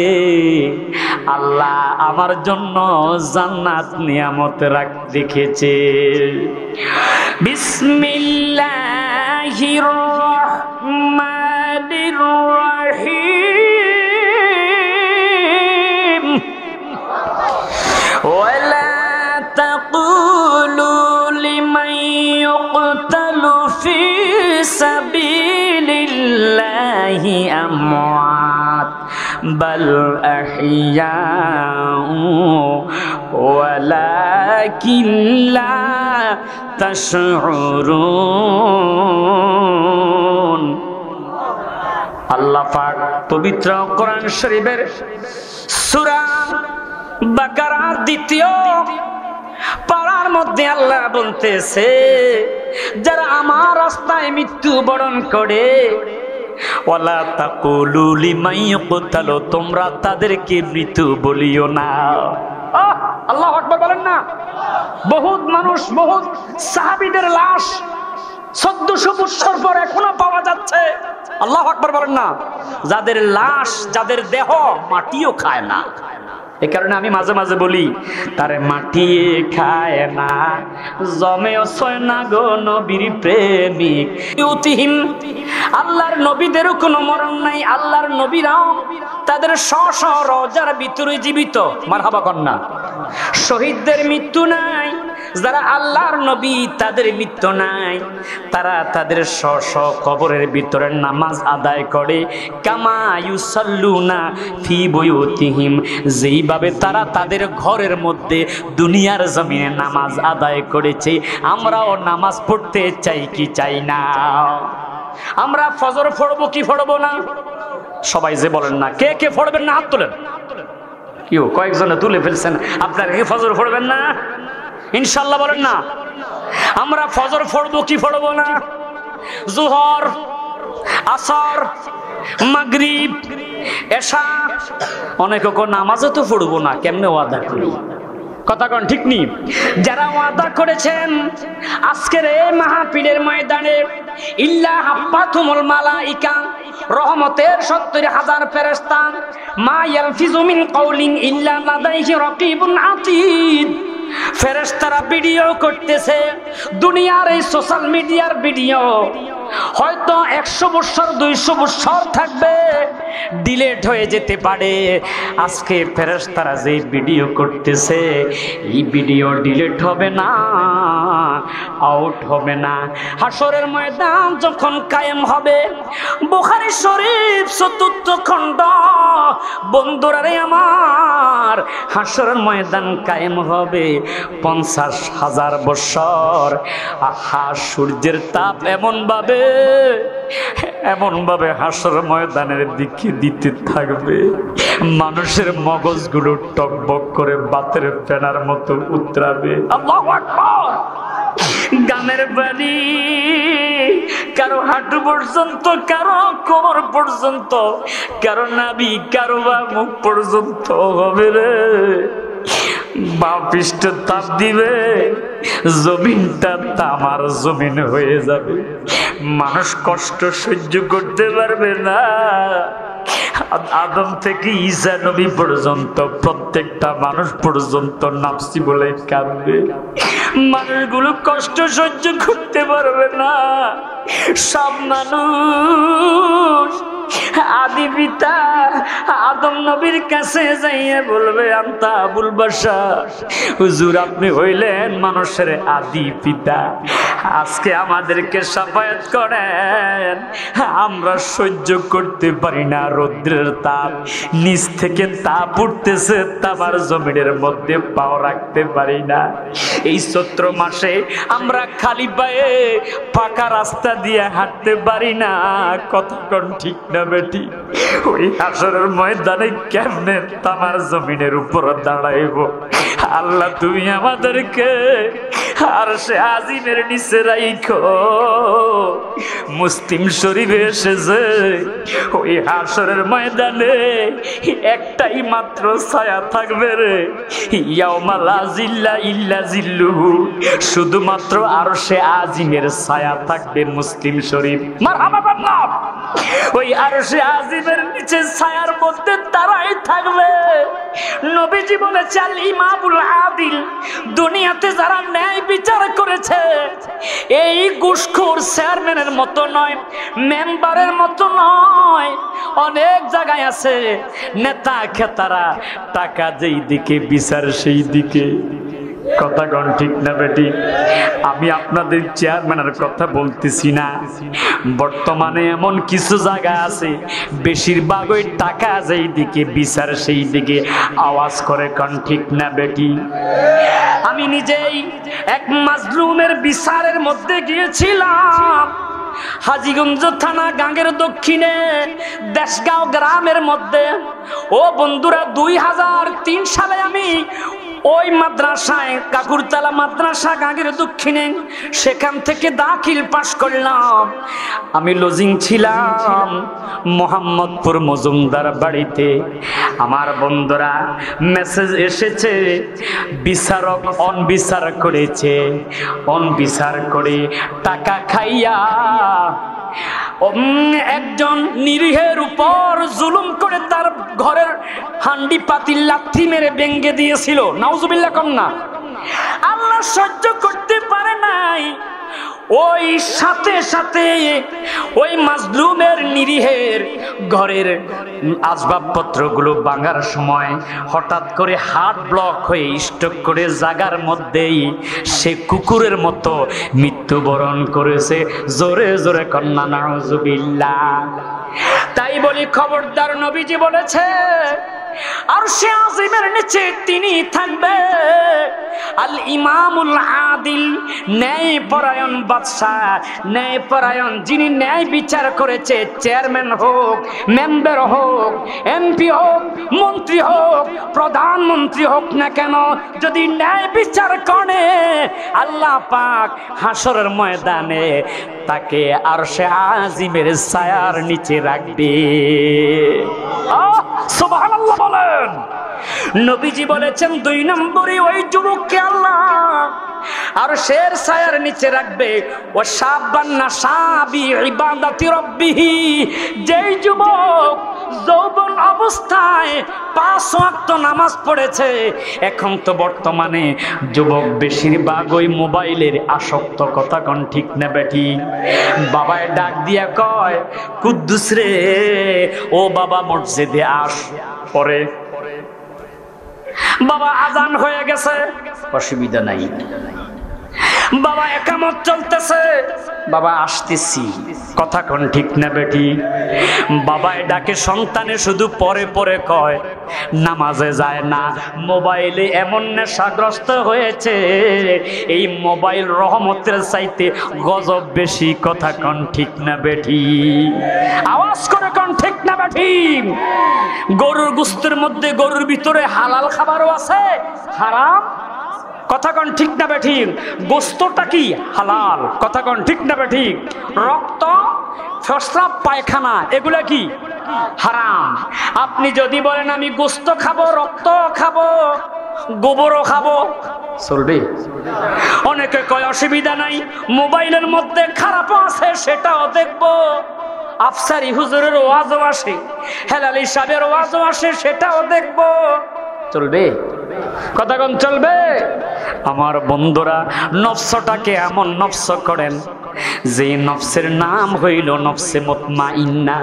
আল্লাহ আমার জন্য জান্নাত নিয়ামত রেখেছে। বিসমিল্লাহির রহমানির রহিম। ওয়ালা তাকুলু লিমান ইউকতালু ফি সাবিলিল্লাহি আমওয়াত বাল আহইয়াউ ওয়ালাকিন লা তাশউরুন। আল্লাহ পাক পবিত্র কোরআন শরীফের সূরা বাকারার 2য় পারার মধ্যে আল্লাহ বলতেছে, যারা আমার রাস্তায় মৃত্যুবরণ করে, ওয়ালা তাকুলু লিমান ইউকতালু, তোমরা তাদেরকে মৃত্যু বলিও না। আল্লাহু আকবার বলেন না। বহুত মানুষ, বহুত সাহাবীদের লাশ 1400 বছর পর এখনো পাওয়া যাচ্ছে। আল্লাহু আকবার বলেন না। যাদের লাশ, যাদের দেহ মাটিও খায় না। এই কারণে আমি মাঝে মাঝে বলি, তারে মাটিয়ে খায় না, জমেও ছয় না গো নবীর প্রেমিক। ইউতিহিম, আল্লাহর নবীদেরও কোনো মরণ নাই। আল্লাহর নবীরাও তাদের স্ব রওজার ভিতরে জীবিত। মারহাবা কন্যা। শহীদদের মৃত্যু নাই, যারা আল্লাহর নবী তাদের মৃত্যু নাই, তারা তাদের স্ব কবরের ভিতরে নামাজ আদায় করে। কামা ইউসাল্লুনা ফি বুয়ুতিহিম, যেইভাবে তারা তাদের ঘরের মধ্যে দুনিয়ার জমিনে নামাজ আদায় করেছে, আমরাও নামাজ পড়তে চাই কি চাই না? আমরা ফজর পড়বো কি পড়বো না? সবাই যে বলেন না, কে কে পড়বেন না হাত তোলেন। কেউ কয়েকজনে তুলে ফেলছেন, আপনারা কি ফজর পড়বেন না? ইনশাল্লাহ বলেন না। আমরা ফজর পড়বো কি পড়বো না? জোহর, আসর, মাগরিব, এশা, অনেকে নামাজও তো পড়বো না, কেমনে ওয়াদা করি? কথা কোন ঠিক নেই? যারা ওয়াদা করেছেন আজকের এই মাহফিলের ময়দানে, ইল্লা হাফাতুমুল মালাইকা, রহমতের 70,000 ফেরেশতা, মা ইয়ালফিজু মিন কাউলিন ইল্লা লাদাইহি রাকিবুন আতীদ, ফেরেশতারা ভিডিও করতেছে। দুনিয়ার এই সোশ্যাল মিডিয়ার ভিডিও হয়তো 100 বছর 200 বছর থাকবে, ডিলেট হয়ে যেতে পারে। আজকে ফেরেশতারা যে ভিডিও করতেছে, এই ভিডিও ডিলেট হবে না, আউট হবে না। হাসরের ময়দান যখন কায়েম হবে, বুখারী শরীফ 4th খণ্ড, বন্ধুরা রে আমার, হাসরের ময়দান কায়েম হবে 50,000 বছর। আহা, সূর্যের তাপ এমন ভাবে হাসর ময়দানের দিকে দিতে থাকবে, মানুষের মগজগুলো টকবক করে বাতের ফেনার মতো উতরাবে। আল্লাহু আকবার। গামের বাড়ি কারো হাঁটু পর্যন্ত, কারো কোমর পর্যন্ত, কারো নাভি, কারো বা মুখ পর্যন্ত হবে রে। বা পৃষ্ঠ তাপ দিবে, জমিনটা তামার জমিন হয়ে যাবে, মানুষ কষ্ট সহ্য করতে পারবে না। আদম থেকে ঈসা নবী পর্যন্ত প্রত্যেকটা মানুষ পর্যন্ত নাফসি বলে কাঁদবে, মানুষগুলো কষ্ট সহ্য করতে পারবে না। সব মানুষ আদি পিতা আদম নবীর কাছে যাইয়া বলবে, আনতা আবুল বাশার, হুজুর আপনি হইলেন মানুষের আদি পিতা, আজকে আমাদেরকে শাফায়াত করেন, আমরা সহ্য করতে পারি না রৌদ্রের তাপ, নিচ থেকে তাপ উঠতেছে, তামার জমিনের মধ্যে পাও রাখতে পারি না। এই চৈত্র মাসে আমরা খালি পায়ে পাকা রাস্তা দিয়ে হাঁটতে পারি না। কতক্ষণ ঠিক না বেটি? ওই হাসরের ময়দানে কেমনে তামার জমিনের উপর দাঁড়াইব? আল্লাহ তুমি আমাদেরকে আরশে আজিমের নিচে রাইখো। মুসলিম শরীফে এসেছে, ওই হাসরের ময়দানে একটাই মাত্র ছায়া থাকবে রে, ইয়াউমা লা জিল্লা ইল্লা জিল্লুহু, শুধুমাত্র আরশে আজিমের ছায়া থাকবে। মুসলিম শরীফ, মারহাবা বললাম। ওই আরশে আজিমের নিচে ছায়ার মধ্যে তারাই থাকবে। নবীজি বলেছে, আল ইমামুল আদিল, দুনিয়াতে যারা ন্যায় বিচার করেছে, এই ঘুষখোর চেয়ারম্যানের মতো নয়, মেম্বারের মতো নয়। অনেক জায়গায় আছে নেতা খেতারা, টাকা যেই দিকে বিচার সেই দিকে। কথা কোন ঠিক না বেটি? আমি আপনাদের চেয়ারম্যানের কথা বলতেছি না। বর্তমানে এমন কিছু জায়গা আছে, বেশিরভাগ ওই টাকা যেই দিকে বিচার সেই দিকে আওয়াজ করে। কোন ঠিক না বেটি? আমি নিজেই এক মাজলুমের বিচারের মধ্যে গিয়েছিলাম। হাজীগঞ্জ থানা গাঙ্গের দক্ষিণে দেশগাঁও গ্রামের মধ্যে। ও বন্ধুরা, 2003 সালে আমি ওই মাদ্রাসায়, কাকুরতলা মাদ্রাসা গাঙ্গের দক্ষিণে, সেখান থেকে দাখিল পাশ করলাম। আমি লজিং ছিলাম মোহাম্মদপুর মজুমদার বাড়িতে। আমার বন্ধুরা, মেসেজ এসেছে, বিচারক অনবিচার করেছে, অনবিচার করে টাকা খাইয়া একজন নিরীহের উপর জুলুম করে তার ঘরের হান্ডি পাতিল লাথি মেরে ভেঙে দিয়েছিল। নাউজুবিল্লাহ কন্যা। আল্লাহ সহ্য করতে পারে নাই। ওই সাথে সাথে ওই মাজলুমের নিরীহের ঘরের আসবাবপত্রগুলো ভাঙার সময় হঠাৎ করে হার্ট ব্লক হয়ে স্ট্রোক করে জাগার মধ্যেই সে কুকুরের মতো মৃত্যুবরণ করেছে। জোরে জোরে কন্যা নাউজুবিল্লাহ। তাই বলি খবরদার, নবীজি বলেছে আরশে আজিমের নিচে তিনি থাকবে আল ইমামুল আদিল, ন্যায় পরায়ণ বাদশাহ, ন্যায় পরায়ণ যিনি ন্যায় বিচার করেছে। চেয়ারম্যান হোক, মেম্বার হোক, এমপি হোক, মন্ত্রী হোক, প্রধানমন্ত্রী হোক না কেন, যদি ন্যায় বিচার করে আল্লাহ পাক হাসরের ময়দানে তাকে আরশে আজিমের ছায়ার নিচে রাখবে। সুবহানাল্লাহ বলেন। নবীজি বলেছেন 2 নম্বরে ওই যুবককে আল্লাহ আরশের ছায়ার নিচে রাখবে। ও শাবান নাশাবি ইবাদাতি রাব্বিহি, যেই যুবক যৌবন অবস্থায় 5 ওয়াক্ত নামাজ পড়েছে। এখন তো বর্তমানে যুবক বেশিরভাগ ওই মোবাইলের আসক্ত, কথা কোন ঠিক না বেটি? বাবায় ডাক দিয়া কয় কুদ্দুস রে, ও বাবা মসজিদে আস। পরে বাবা আজান হয়ে গেছে, অসুবিধা নাই। বাবা একামত চলতেছে, বাবা আসতেছি, কথা কোন ঠিক না বেটি? বাবায় ডাকে সন্তানে শুধু পরে পরে কয়, নামাজে যায় না। মোবাইলে এমন নেশাগ্রস্ত হয়েছে, এই মোবাইল রহমতের চাইতে গজব বেশি, কথা কোন ঠিক না বেটি? আওয়াজ করে কোন ঠিক না বেটি? গরুর গোশতের মধ্যে, গরুর ভিতরে হালাল খাবারও আছে, হারাম, কথা কোন ঠিক না বেঠিক? গোশতটা কি হালাল, কথা কোন ঠিক না বেঠিক? রক্ত, প্রস্রাব, পায়খানা এগুলা কি হারাম। আপনি যদি বলেন আমি গোশত খাবো, রক্ত খাবো, গোবরও খাবো, চলবে? অনেকে কয় অসুবিধা নাই, মোবাইলের মধ্যে খারাপও আছে, সেটাও দেখবো। আফসারি হুজুরের ওয়াজও আসে, হেলালি সাহেবের ওয়াজও আসে, সেটাও দেখবো, চলবে? কথা কোন চলবে? আমার বন্ধুরা, নফসটাকে এমন নফস করেন যে নফসের নাম হইল নফসে মুতমাইন্না।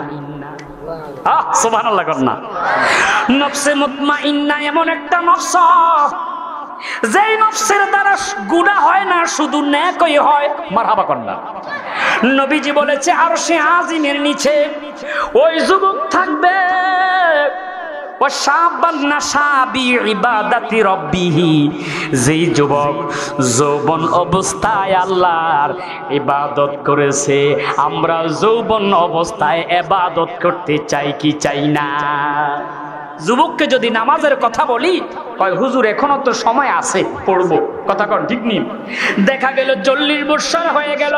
সুবহানাল্লাহ কর না। নফসে মুতমাইন্না এমন একটা নফস, যেই নফসের দ্বারা গুনাহ হয় না, শুধু নেকই হয়। মারহাবা কর না। নবীজি বলেছে আরশে আজিমের নিচে ওই যুবক থাকবে, যেই যুবক যৌবন অবস্থায় আল্লাহর ইবাদত করেছে। আমরা যৌবন অবস্থায় ইবাদত করতে চাই কি চাই না? যুবককে যদি নামাজের কথা বলি, কয় হুজুর এখনো তো সময় আছে, পড়বো, কথা কন ঠিক নি? দেখা গেল 40 বছর হয়ে গেল,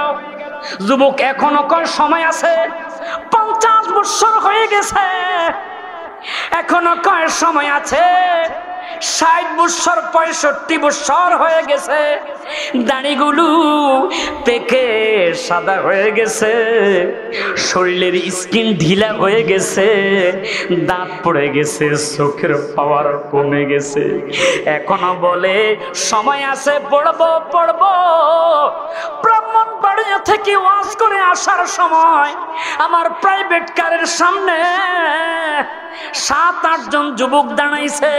যুবক এখনো কয় সময় আছে। 50 বছর হয়ে গেছে, এখনো কয় সময় আছে। 60 বছর, 65 বছর হয়ে গেছে, দাড়িগুলো পেকে সাদা হয়ে গেছে, শরীরের স্কিন ঢিলা হয়ে গেছে, দাঁত পড়ে গেছে, চোখের পাওয়ার কমে গেছে। এখনো বলে সময় আছে, পড়বো পড়বো। ব্রাহ্মণবাড়িয়া থেকে ওয়াজ করে আসার সময় আমার প্রাইভেট কারের সামনে 7-8 জন যুবক দাঁড়াইছে,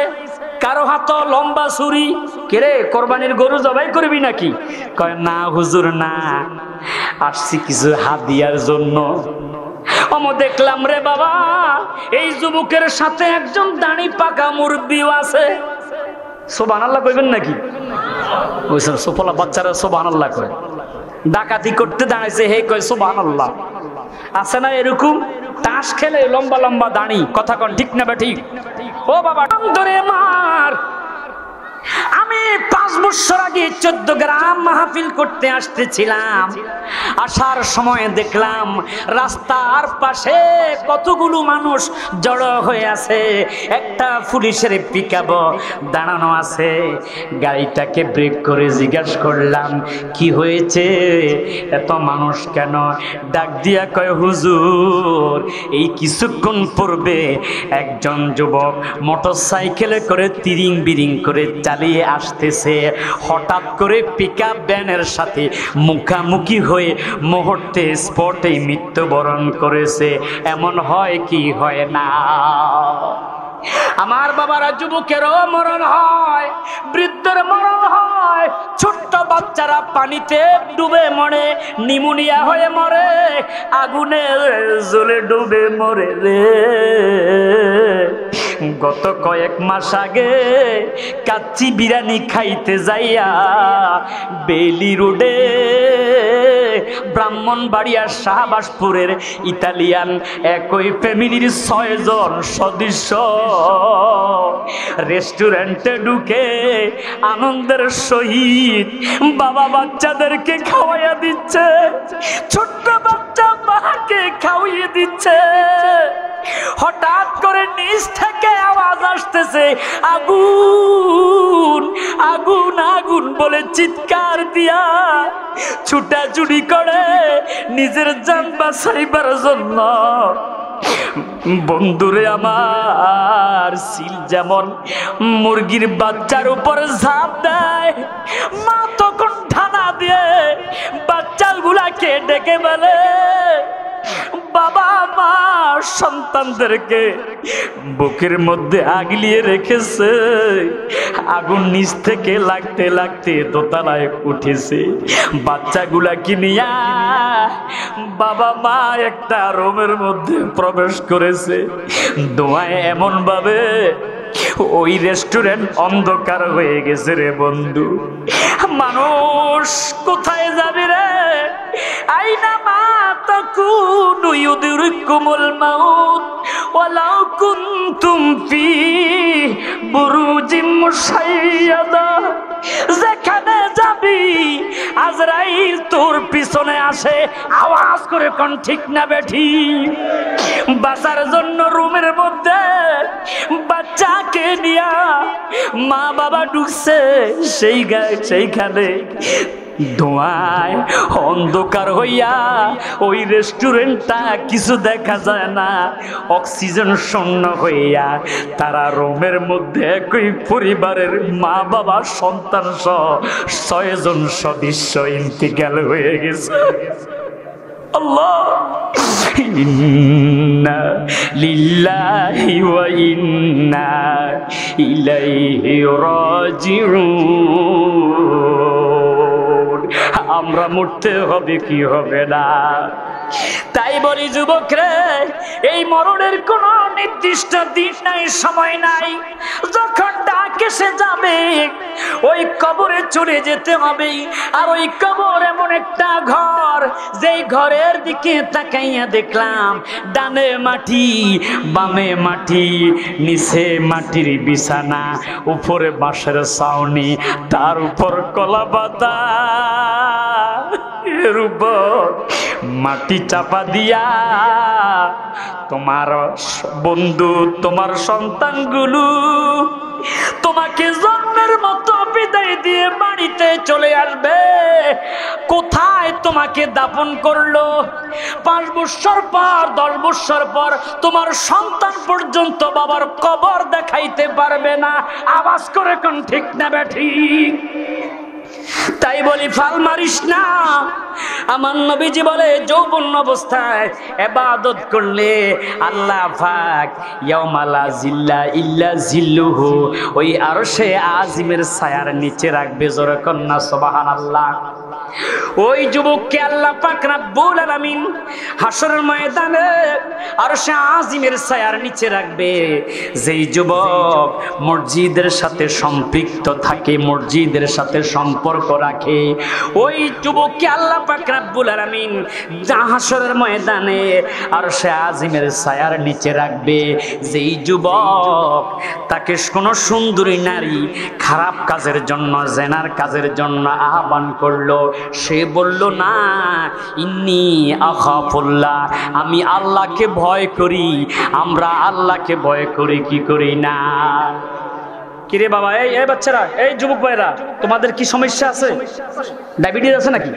কারো হাত লম্বা ছুরি। কেরে, কোরবানির গরু জবাই করবি নাকি? কয় না হুজুর না, আসছি কিছু হাদিয়ার জন্য। দেখলাম রে বাবা, এই যুবকের সাথে একজন দাড়ি পাকা মুরব্বিও আছে। সুবহানাল্লাহ কইবেন নাকি? ওইসব সোফলা বাচ্চারা সুবহানাল্লাহ কয়। ডাকাতি করতে দাঁড়াইছে, হে কয় সুবহানাল্লাহ। আছে না এরকম? তাস খেলে লম্বা লম্বা দাড়ি, কথা কন ঠিক না ঠিক? ও বাবা ধরে মার। আমি 5 বছর আগে 14 গ্রাম মাহফিল করতে আসতেছিলাম। আসার সময় দেখলাম রাস্তার পাশে কতগুলো মানুষ জড়ো হয়ে আছে। একটা পুলিশের পিকআপ দাঁড়ানো আছে। গাড়িটাকে ব্রেক করে জিজ্ঞাসা করলাম কি হয়েছে, এত মানুষ কেন? ডাক দিয়া কয় হুজুর, এই কিছুক্ষণ পূর্বে একজন যুবক মোটরসাইকেলে করে তিরিং বিরিং করে চালিয়ে আসছে। আসতেছে, হঠাৎ করে পিকআপ ভ্যানের সাথে মুখামুখি হয়ে মুহূর্তে স্পটেই মৃত্যুবরণ করেছে। এমন হয় কি হয় না? আমার বাবারা, যুবকেরও মরণ হয়, বৃদ্ধের মরণ হয়, ছোট্ট বাচ্চারা পানিতে ডুবে মরে, নিউমোনিয়া হয়ে মরে, আগুনে জ্বলে ডুবে মরে রে। গত কয়েক মাস আগে কাচ্চি বিরিয়ানি খাইতে যাইয়া বেলি রোডে ব্রাহ্মণবাড়িয়া শাহবাজপুরের ইতালিয়ান একই ফ্যামিলির 6 জন সদস্য রেস্টুরেন্টে ঢুকে আনন্দের সহিত বাবা বাচ্চাদেরকে খাওয়াইয়া দিচ্ছে, ছোট্ট বাচ্চা মাকে খাওয়িয়ে দিচ্ছে। হঠাৎ করে নিচ থেকে আওয়াজ আসতেছে, আগুন আগুন আগুন বলে চিৎকার দিয়া ছুটাছুটি করে নিজের জান বাঁচাইবার জন্য। বন্ধুরে আমার, সিল যেমন মুরগির বাচ্চার উপর ঝাঁপ দেয়, মা তখন ঠানা দিয়ে বাচ্চাগুলাকে ডেকে বলে, বাবা মা সন্তানদেরকে বুকের মধ্যে আগলিয়ে রেখেছে, আগুন নিচ থেকে লাগতে লাগতে দোতলায় উঠেছে। বাচ্চাগুলাকে নিয়ে বাবা মা একটা রুমের মধ্যে প্রবেশ করেছে। ধোঁয়ায় এমন ভাবে ওই রেস্টুরেন্ট অন্ধকার হয়ে গেছে রে বন্ধু। মানুষ কোথায় যাবে রে? আইনা মা তাকুনু ইউদরিকুমুল মাউত ওয়ালাউ কুনতুম ফি বুরুজিম মুশাইয়াদা। যেখানে যাবি আজরাইল তোর পিছনে আসে, আওয়াজ করে কোন ঠিক না বেঠি? বাঁচার জন্য রুমের মধ্যে বাচ্চাকে নিয়া মা বাবা ঢুকছে, সেইখানে ধোঁয়ায় অন্ধকার হইয়া ওই রেস্টুরেন্টটা কিছু দেখা যায় না, অক্সিজেন শূন্য হইয়া তারা রুমের মধ্যে একই পরিবারের মা বাবা সন্তান সহ 6 জন সদস্য ইন্তিকাল হয়ে গেছে। আল্লাহ, ইন্না লিল্লাহি ওয়া ইন্না ইলাইহি রাজিউন। আমরা মরতে হবে কি হবে না? তাই বলি যুবকরে, এই মরণের কোন নির্দিষ্ট দিন নাই, সময় নাই। যখন ডাক এসে যাবে ওই কবরে চলে যেতে হবে। আর ওই কবর এমন একটা ঘর, যেই ঘরের দিকে তাকাইয়া দেখলাম ডানে মাটি বামে মাটি, নিচে মাটির বিছানা, উপরে বাঁশের ছাউনি, তার উপর কলা পাতা, এর উপর মাটি চাপা দিয়া তোমার বন্ধু, তোমার সন্তানগুলো তোমাকে জন্মের মতো বিদায় দিয়ে বাড়িতে চলে আসবে। কোথায় তোমাকে দাফন করলো? 5 বছর পর, 10 বছর পর তোমার সন্তান পর্যন্ত বাবার কবর দেখাইতে পারবে না। আওয়াজ করে কোন ঠিক না বেঠিক? তাই বলি ফাল মারিস না। আমার নবীজি বলে, যৌবন অবস্থায় ইবাদত করলে আল্লাহ পাক ইয়াউমা লা জিল্লা ইল্লা জিল্লুহু, ওই আরশে আজিমের ছায়ার নিচে রাখবে। জোরে কন্না সুবহানাল্লাহ। ওই যুবককে আল্লাহ পাক রব্বুল আলামিন হাসরের ময়দানে আরশে আজিমের ছায়ার নিচে রাখবে। যেই যুবক মসজিদের সাথে সম্পৃক্ত থাকে, মসজিদের সাথে সম্পর্ক রাখে, ওই যুবককে আল্লাহ পাক রব্বুল আলামিন হাসরের ময়দানে আরশে আজিমের ছায়ার নিচে রাখবে। যেই যুবক তাকে কোনো সুন্দরী নারী খারাপ কাজের জন্য, জেনার কাজের জন্য আহ্বান করলো, সে বলল না, ইন্নী আখাফুল্লাহ, আমি আল্লাহকে ভয় করি। আমরা আল্লাহকে ভয় করি কি করি না? কিরে বাবা, এই বাচ্চারা, এই যুবক ভাইরা, তোমাদের কি সমস্যা আছে? ডায়াবেটিস আছে নাকি?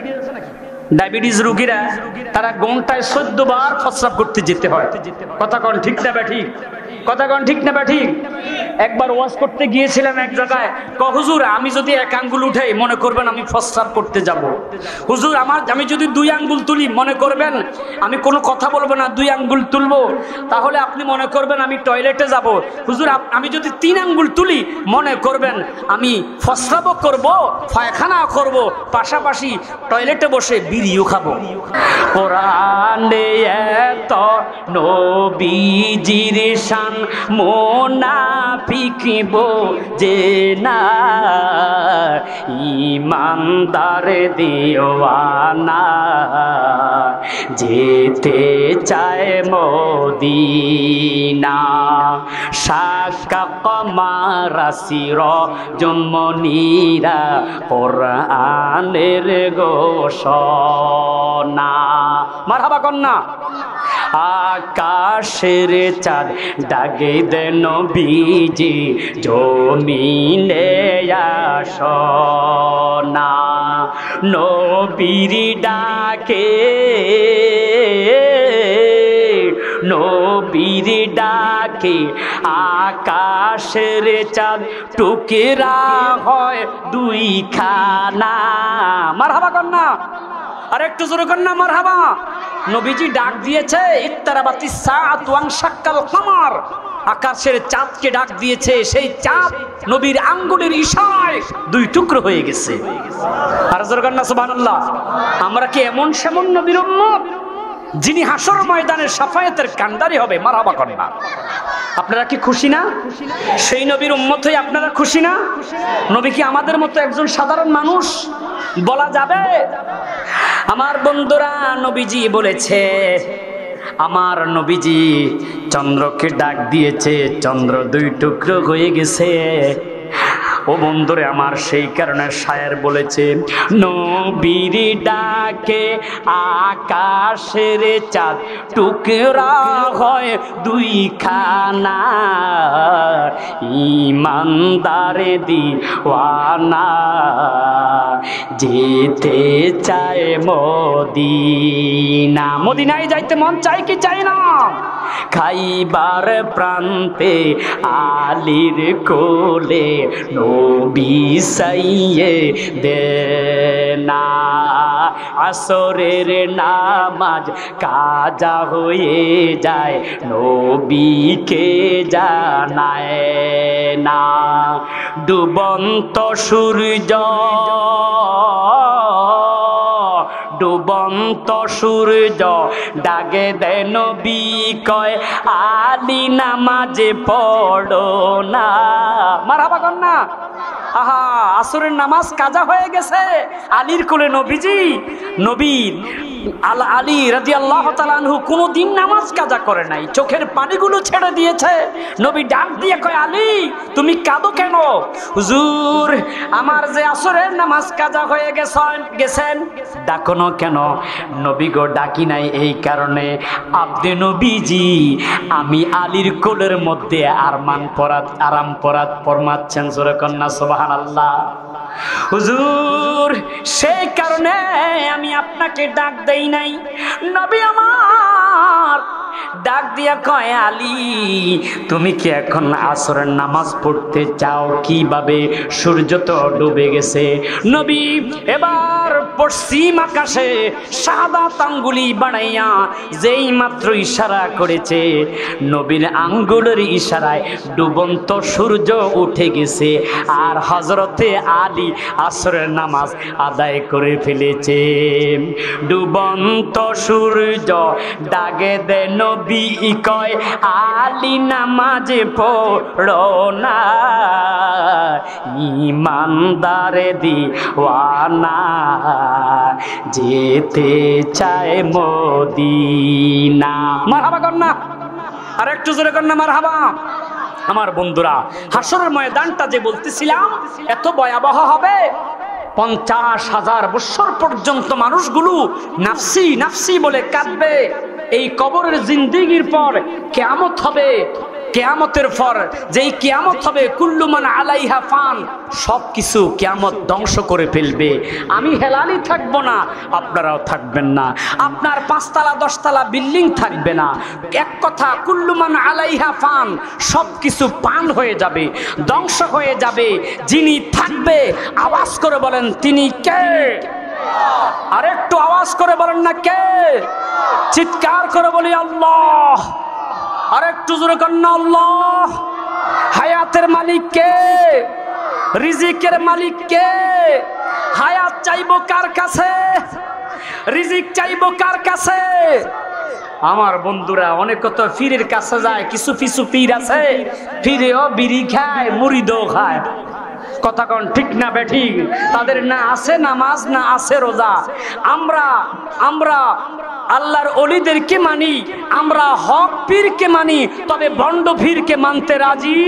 ডায়াবেটিস রোগীরা তারা ঘন্টায় 14 বার প্রস্রাব করতে যেতে হয়। কথা কন ঠিক না বেঠিক? কথা কোন ঠিক না ঠিক? একবার ওয়াজ করতে গিয়েছিলাম এক জায়গায়, হুজুর আমি যদি এক আঙ্গুল উঠাই মনে করবেন আমি প্রস্রাব করতে যাব। হুজুর আমি যদি 2 আঙ্গুল তুলি মনে করবেন আমি কোনো কথা বলবো না, 2 আঙ্গুল তুলবো তাহলে আপনি মনে করবেন আমি টয়লেটে যাব। হুজুর আমি যদি 3 আঙ্গুল তুলি মনে করবেন আমি প্রস্রাবও করব, পায়খানা করব, পাশাপাশি টয়লেটে বসে বিড়িও খাবো। কোরআনে এত নবীজির শান মুনাফিক বোঝে না, ইমানদার দিওয়ানা যেতে চায় মদিনা। শাক্কাক মারাসির জন্মনিরা কোরআনের ঘোষণা। মারহাবা কন্যা। আকাশের চাঁদ ডাকে দেন নবীজি জমিনে আসনা, নবীর ডাকে নবীর ডাকে আকাশের চাঁদ টুকরা হয় 2 খানা। মারহাবা কন্যা, আর একটু জোরে কন্যা মারহাবা। নবীজি ডাক দিয়েছে ইত্তারাবাতিস সাআতু ওয়ানশাক্কাল কামার, আকাশের চাঁদকে ডাক দিয়েছে, সেই চাঁদ নবীর আঙ্গুলের ইশারায় 2 টুকরো হয়ে গেছে। আর জোরে কন্যা সুবহানাল্লাহ। আমরা কি এমন সেমন নবীর উম্মত যিনি হাসর ময়দানের শাফায়াতের কান্ডারি হবে? মারহাবা কন্যা। আপনারা কি খুশি না? সেই নবীর উম্মত হয়ে আপনারা খুশি না? নবী কি আমাদের মতো একজন সাধারণ মানুষ বলা যাবে? আমার বন্ধুরা, নবীজি বলেছে, আমার নবীজি চন্দ্রকে ডাক দিয়েছে, চন্দ্র 2 টুকরো হয়ে গেছে। ও বন্ধুরে আমার, সেই কারণে শায়ের বলেছে নবীর ডাকে আকাশের চাঁদ টুকরা হয় 2 খানা, ইমানদার দিওয়ানা যেতে চায় মদিনা। মদিনায় যাইতে মন চাই কি চাই না? খাইবার প্রান্তে আলীর কোলে নবী সাইয়ে দেনা, আসরের নামাজ কাজা হয়ে যায় নবীকে জানায় না। ডুবন্ত সূর্য ডুবন্ত সূর্য ডাকে দেয় নবী কয় আলী নামাজে পড়ো না। মারহাবা কন্যা। আহা, আসরের নামাজ কাজা হয়ে গেছে, আলীর কোলে নবীজি। নবী আলী রাদিয়াল্লাহু তাআলা আনহু কোনোদিন নামাজ কাজা করে নাই, চোখের পানিগুলো ছেড়ে দিয়েছে। নবী ডাক দিয়ে কয় আলী তুমি কাঁদো কেন? হুজুর আমার যে আসরের নামাজ কাজা হয়ে গেছেন। ডাকো না কেন? নবী গো ডাকি নাই এই কারণে, আপনি নবীজি আমি আলীর কোলের মধ্যে আরাম পরাত ফরমাচ্ছেন। জোরে কন্যা সুবহানাল্লাহ। হুজুর সেই কারণে আমি আপনাকে ডাক দেই নাই। নবী আমার ডাক দিয়া কয় আলী তুমি কি এখন আসরের নামাজ পড়তে চাও? কিভাবে? সূর্য তো ডুবে গেছে। নবী এবার পশ্চিম আকাশে শাহাদাত আঙ্গুলি বানাইয়া যেই মাত্র ইশারা করেছে, নবীর আঙ্গুলের ইশারায় ডুবন্ত সূর্য উঠে গেছে, আর হযরতে আলী আসরের নামাজ আদায় করে ফেলেছে। ডুবন্ত সূর্য ডাকে দে নবী কয় আলী নামাজে পড়ো না, ইমানদার দিওয়ানা যেতে চায় মদিনা। মারহাবা কন্যা, আর একটু জোরে কন্যা মারহাবা। আমার বন্ধুরা, হাসরের ময়দানটা যে বলতেছিলাম এত ভয়াবহ হবে, 50,000 বছর পর্যন্ত মানুষগুলো নাফসি নাফসি বলে কাঁদবে। এই কবরের জিন্দেগির পর কিয়ামত হবে, কিয়ামতের পর যেই কিয়ামত হবে, কুল্লু মান আলাইহা ফান, সবকিছু কিয়ামত ধ্বংস করে ফেলবে। আমি হেলালি থাকবো না, আপনারাও থাকবেন না, আপনার 5 তলা 10 তলা বিল্ডিং থাকবে না। এক কথা, কুল্লু মান আলাইহা ফান, সবকিছু পান হয়ে যাবে, ধ্বংস হয়ে যাবে। যিনি থাকবে, আওয়াজ করে বলেন তিনি কে? আরেকটু আওয়াজ করে বলেন না কে? চিৎকার করে বলি আল্লাহ। আরেকটু জোরে করেন না আল্লাহ। হায়াতের মালিক কে? রিজিকের মালিক কে? হায়াত চাইবো কার কাছে? রিজিক চাইবো কার কাছে? আমার বন্ধুরা, অনেক তো পীরের কাছে যায়, কিছু কিছু পীর আছে পীরেও বিড়ি খায়, মুড়িদও খায়। কথা কোন ঠিক না বেঠিক? তাদের না আছে নামাজ, না আছে রোজা। আমরা আল্লাহর ওলিদেরকে মানি, আমরা হক পীরকে মানি, তবে বন্ড পীরকে মানতে রাজি।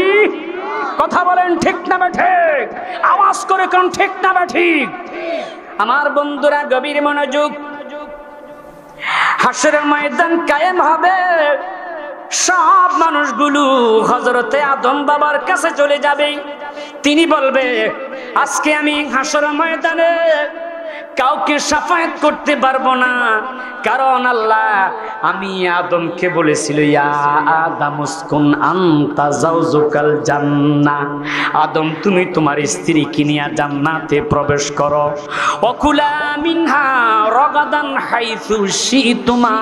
কথা বলেন ঠিক না বেঠিক? আওয়াজ করে কোন ঠিক না বেঠিক? আমার বন্ধুরা, গভীর মনোযোগ। হাশরের ময়দান কায়েম হবে, সব মানুষগুলো হযরতে আদম বাবার কাছে চলে যাবে। তিনি বলবে, আজকে আমি হাশরের ময়দানে কাউকে শাফায়াত করতে পারবো না, কারণ আল্লাহ আমি আদমকে বলেছিল, ইয়া আদম উসকুন আনতা যাওজুকাল জান্নাহ, আদম তুমি তোমার স্ত্রীকে নিয়ে জান্নাতে প্রবেশ করো। ওয়াকুলা মিনহা রাগাদান হাইসু শিতুমা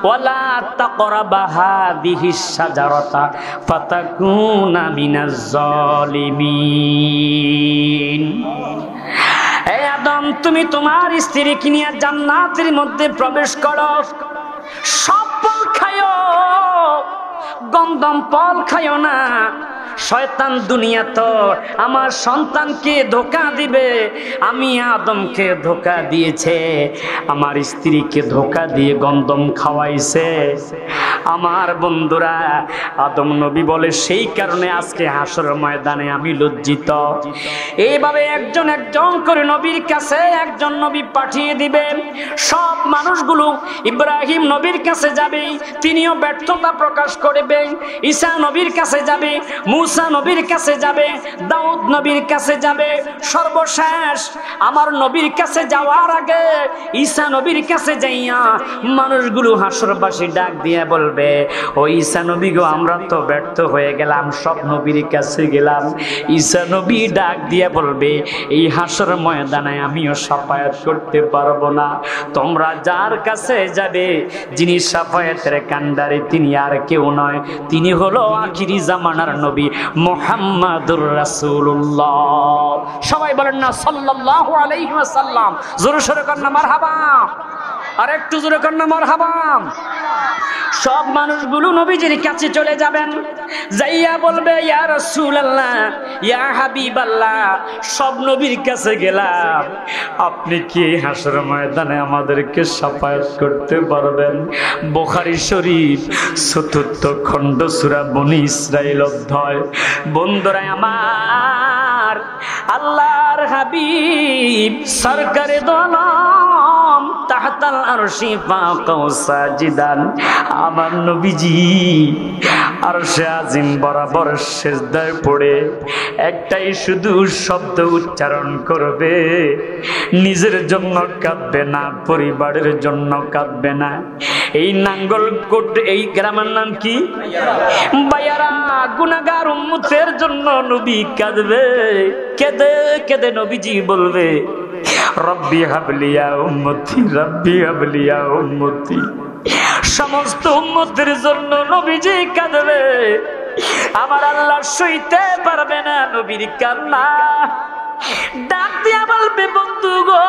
ওয়ালা তাকরাবা হাদিহিস শাজারাতা ফাতাকুনা মিনাজ জালিমিন। হে আদম, তুমি তোমার স্ত্রীকে নিয়ে জান্নাতের মধ্যে প্রবেশ করো, সব ফল খায়ো, গন্ধম ফল খায়ো না। শয়তান দুনিয়া তো আমার সন্তানকে ধোঁকা দিবে, আমি আদমকে ধোঁকা দিয়েছে, আমার স্ত্রীকে ধোঁকা দিয়ে গন্ধম খাওয়াইছে। আমার বন্ধুরা, আদম নবী বলে, সেই কারণে আজকে হাশরের ময়দানে আমি লজ্জিত। এইভাবে একজন একজন করে নবীর কাছে একজন নবী পাঠিয়ে দিবেন। সব মানুষগুলো ইব্রাহিম নবীর কাছে যাবে, তিনিও ব্যর্থতা প্রকাশ করবেন। ঈসা নবীর কাছে যাবে, মুসা নবীর কাছে যাবে, দাউদ নবীর কাছে যাবে। সর্বশেষ আমার নবীর কাছে যাওয়ার আগে ঈসা নবীর কাছে যাইয়া মানুষগুলো হাশরবাসী ডাক দিয়ে বলবে, ও ঈসা নবী গো, আমরা তো ব্যর্থ হয়ে গেলাম, সব নবীর কাছে গেলাম। ঈসা নবী ডাক দিয়ে বলবে, এই হাশর ময়দানে আমিও শাফায়াত করতে পারবো না। তোমরা যার কাছে যাবে, যিনি শাফায়াতের কান্ডারি, তিনি আর কেউ নয়, তিনি হলো আখিরি জামানার নবী মুহাম্মাদুর রাসূলুল্লাহ। সবাই বলেন না সাল্লাল্লাহু আলাইহি ওয়াসাল্লাম। জোরে সোরে কর না মারহাবা, আর একটু জোরে কর না মারহাবা। সব মানুষগুলো নবীজির কাছে চলে যাবেন, যাইয়া বলবে, ইয়া রাসূলুল্লাহ, ইয়া হাবিবাল্লাহ, সব নবীর কাছে গেলাম, আপনি কি হাশর ময়দানে আমাদেরকে শাফায়াত করতে পারবেন? বুখারী শরীফ ৪র্থ খণ্ড সূরা বনী ইসরাঈল অধ্যায়। বন্ধুরা আমার, আল্লাহর হাবিব সরকারে দোলম তাহতাল আরশি ফাকাউ সাজিদান, আমার নবীজি আরশে আজিম বরাবর সিজদায় পড়ে একটাই শুধু শব্দ উচ্চারণ করবে, নিজের জন্য কাঁদবে না, পরিবারের জন্য কাঁদবে না। এই নাঙ্গলকোট এই গ্রামের নাম কি? বায়ারা। গুনাহগার উম্মতের জন্য নবী কাঁদবে, কেঁদে কেঁদে নবীজি বলবে, রব্বি হাবলিয়া উম্মতি, রব্বি হাবলিয়া উম্মতি। সমস্ত উম্মতের জন্য নবীজি কাঁদবে, আমার আল্লাহ সইতে পারবে না নবীর কান্না। ডাক দিয়া বলবে, বন্ধু গো,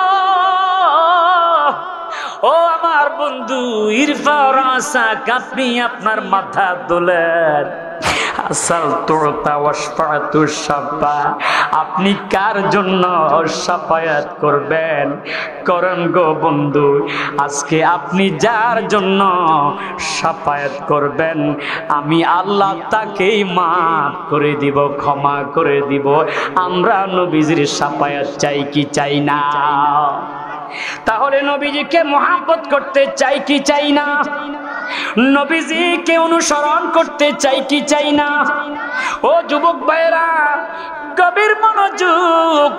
ও আমার বন্ধু, ইরফা রাসাক, আপনি আপনার মাথা তোলেন। আপনি কার জন্য শাফায়াত করবেন? করেন গো বন্ধু, আজকে আপনি যার জন্য শাফায়াত করবেন, আমি আল্লাহ তাকেই মাফ করে দিব, ক্ষমা করে দিব। আমরা নবীজির শাফায়াত চাই কি চাই না? তাহলে নবীজিকে মহব্বত করতে চাই কি চাই না? নবীজিকে অনুসরণ করতে চাই কি চাই না? ও যুবক ভাইরা, গভীর মনোযোগ।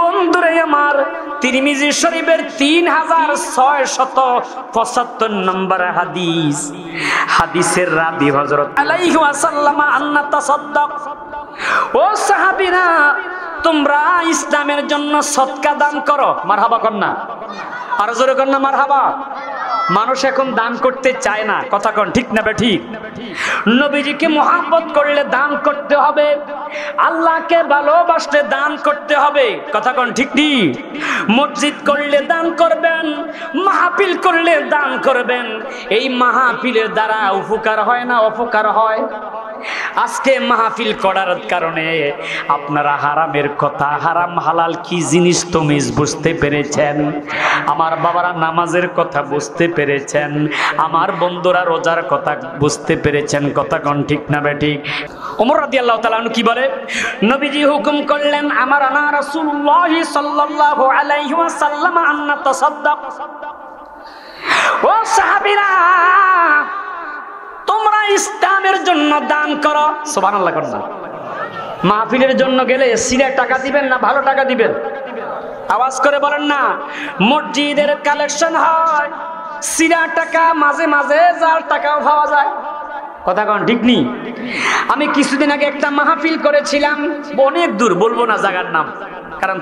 বন্ধুরে আমার, তিরমিজি শরীফের 3675 নম্বর হাদিস, হাদিসের রাবি হযরত আলাইহি ওয়াসাল্লাম আন্না তাসাদদাক। ও সাহাবীরা, তোমরা ইসলামের জন্য সদকা দান করো। মারহাবা কর না, আর জোরে কর না মারহাবা। মানুষ এখন দান করতে চায় না, কথা কোন ঠিক না ঠিক? নবীজিকে মুহাব্বত করলে দান করতে হবে, আল্লাহকে ভালোবাসলে দান করতে হবে, কথা কোন ঠিক নেই? মসজিদ করলে দান করবেন, মাহফিল করলে দান করবেন। এই মাহফিলের দ্বারা উপকার হয় না অপকার হয়? আজকে মাহফিল করার কারণে আপনারা হারামের কথা, হারাম হালাল কি জিনিস তমিজ বুঝতে পেরেছেন। আমার বাবারা নামাজের কথা বুঝতে পেরেছেন, আমার বন্ধুরা রোজার কথা বুঝতে পেরেছেন, কথা কোন ঠিক না বেঠিক? ওমর রাদিয়াল্লাহু তাআলা আনহু কি বলে? নবীজি হুকুম করলেন, আমারানা রাসূলুল্লাহ সাল্লাল্লাহু আলাইহি ওয়াসাল্লাম আন্না তাসাদদাক। ও সাহাবীরা, তোমরা ইসলামের জন্য দান করো। সুবহানাল্লাহ কর না। মাহফিলের জন্য গেলে সিরা টাকা দিবেন না ভালো টাকা দিবেন? আওয়াজ করে বলেন না। মসজিদের কালেকশন হয় সিরা টাকা, মাঝে মাঝে জাল টাকাও পাওয়া যায়, কথা কোন ঠিক নেই? আমি কিছুদিন আগে একটা মাহফিল করেছিলাম, অনেক দূর, বলবো না জায়গার নাম, কারণ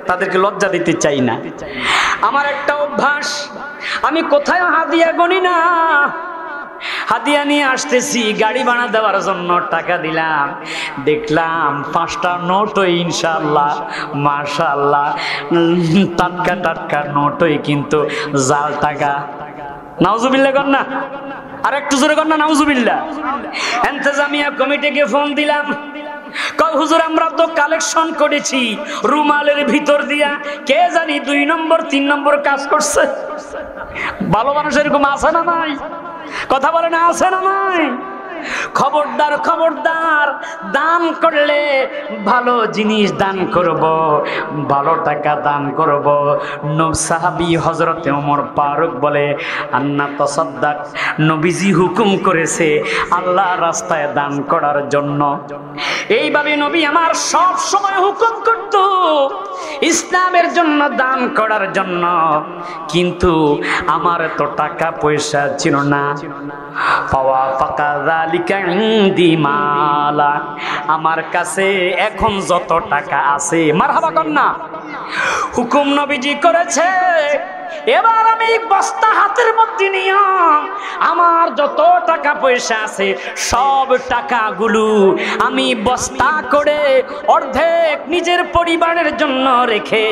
তাদেরকে লজ্জা দিতে চাই না। আমার একটা অভ্যাস, আমি কোথায় হাদিয়া গনি না, হাদিয়া নিয়ে আসতেছি, গাড়ি ভাড়া দেওয়ার জন্য টাকা দিলাম, দেখলাম 5টা নোটই ইনশাআল্লাহ মাশাআল্লাহ টাটকা টাটকা নোটই, কিন্তু জাল টাকা। নাউজুবিল্লাহ কর না, আর একটু জোরে কর না নাউজুবিল্লাহ। ইন্তেজামিয়া কমিটিকে ফোন দিলাম, কয় হুজুর আমরা তো কালেকশন করেছি রুমালের ভিতর দিয়া, কে জানি 2 নম্বর 3 নম্বর কাজ করছে। ভালো মানুষ এরকম আছে না নাই? কথা বলে না, আছে না নাই? খবরদার খবরদার, দান করলে ভালো জিনিস দান করব, ভালো টাকা দান করব। সাহাবী হযরতে ওমর ফারুক বলে, আন্না তাসাদদাক, নবীজি হুকুম করেছে আল্লাহর রাস্তায় দান করার জন্য। এইভাবে নবী আমার সব সময় হুকুম করত ইসলামের জন্য দান করার জন্য, কিন্তু আমার তো টাকা পয়সা ছিল না। পাওয়া ফাকা যালিকা ইনদি মালা, আমার কাছে এখন যত টাকা আছে, মারহাবা কর না, হুকুম নবীজি করেছে, এবার আমি বস্তা হাতের মধ্যে নিয়ে আমার যত টাকা পয়সা আছে সব টাকাগুলো আমি বস্তা করে অর্ধেক নিজের পরিবারের জন্য রেখে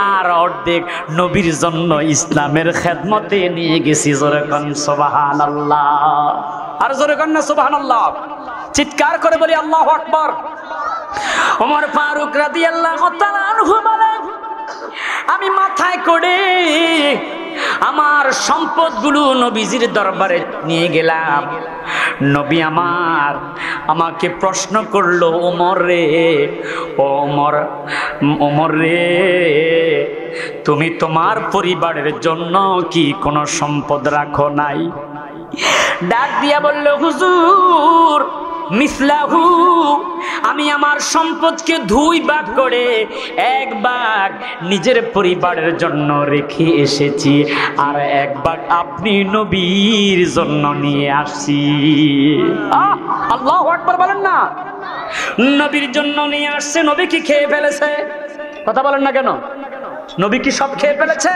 আর অর্ধেক নবীর জন্য ইসলামের খেদমতে নিয়ে গেছি। জোরে কোন সুবহানাল্লাহ, আর জোরে কোন না সুবহানাল্লাহ, চিৎকার করে বলি আল্লাহু আকবার। ওমর ফারুক রাদিয়াল্লাহু তাআলা আনহু বলেন, আমি মাথায় করে আমার সম্পদগুলো নবীজির দরবারে নিয়ে গেলাম। নবী আমাকে প্রশ্ন করলো, ওমর রে, ওমর রে, তুমি তোমার পরিবারের জন্য কি কোনো সম্পদ রাখো নাই? ডাক দিয়া বলল, হুজুর মিসলাহু, আমি আমার সম্পদকে 2 ভাগ করে 1 ভাগ নিজের পরিবারের জন্য রেখে এসেছি, আর 1 ভাগ আপনি নবীর জন্য নিয়ে আসছি। আল্লাহু আকবার বলেন না। নবীর জন্য নিয়ে আসছে, নবী কি খেয়ে ফেলেছে? কথা বলেন না কেন? নবী কি সব খেয়ে ফেলেছে?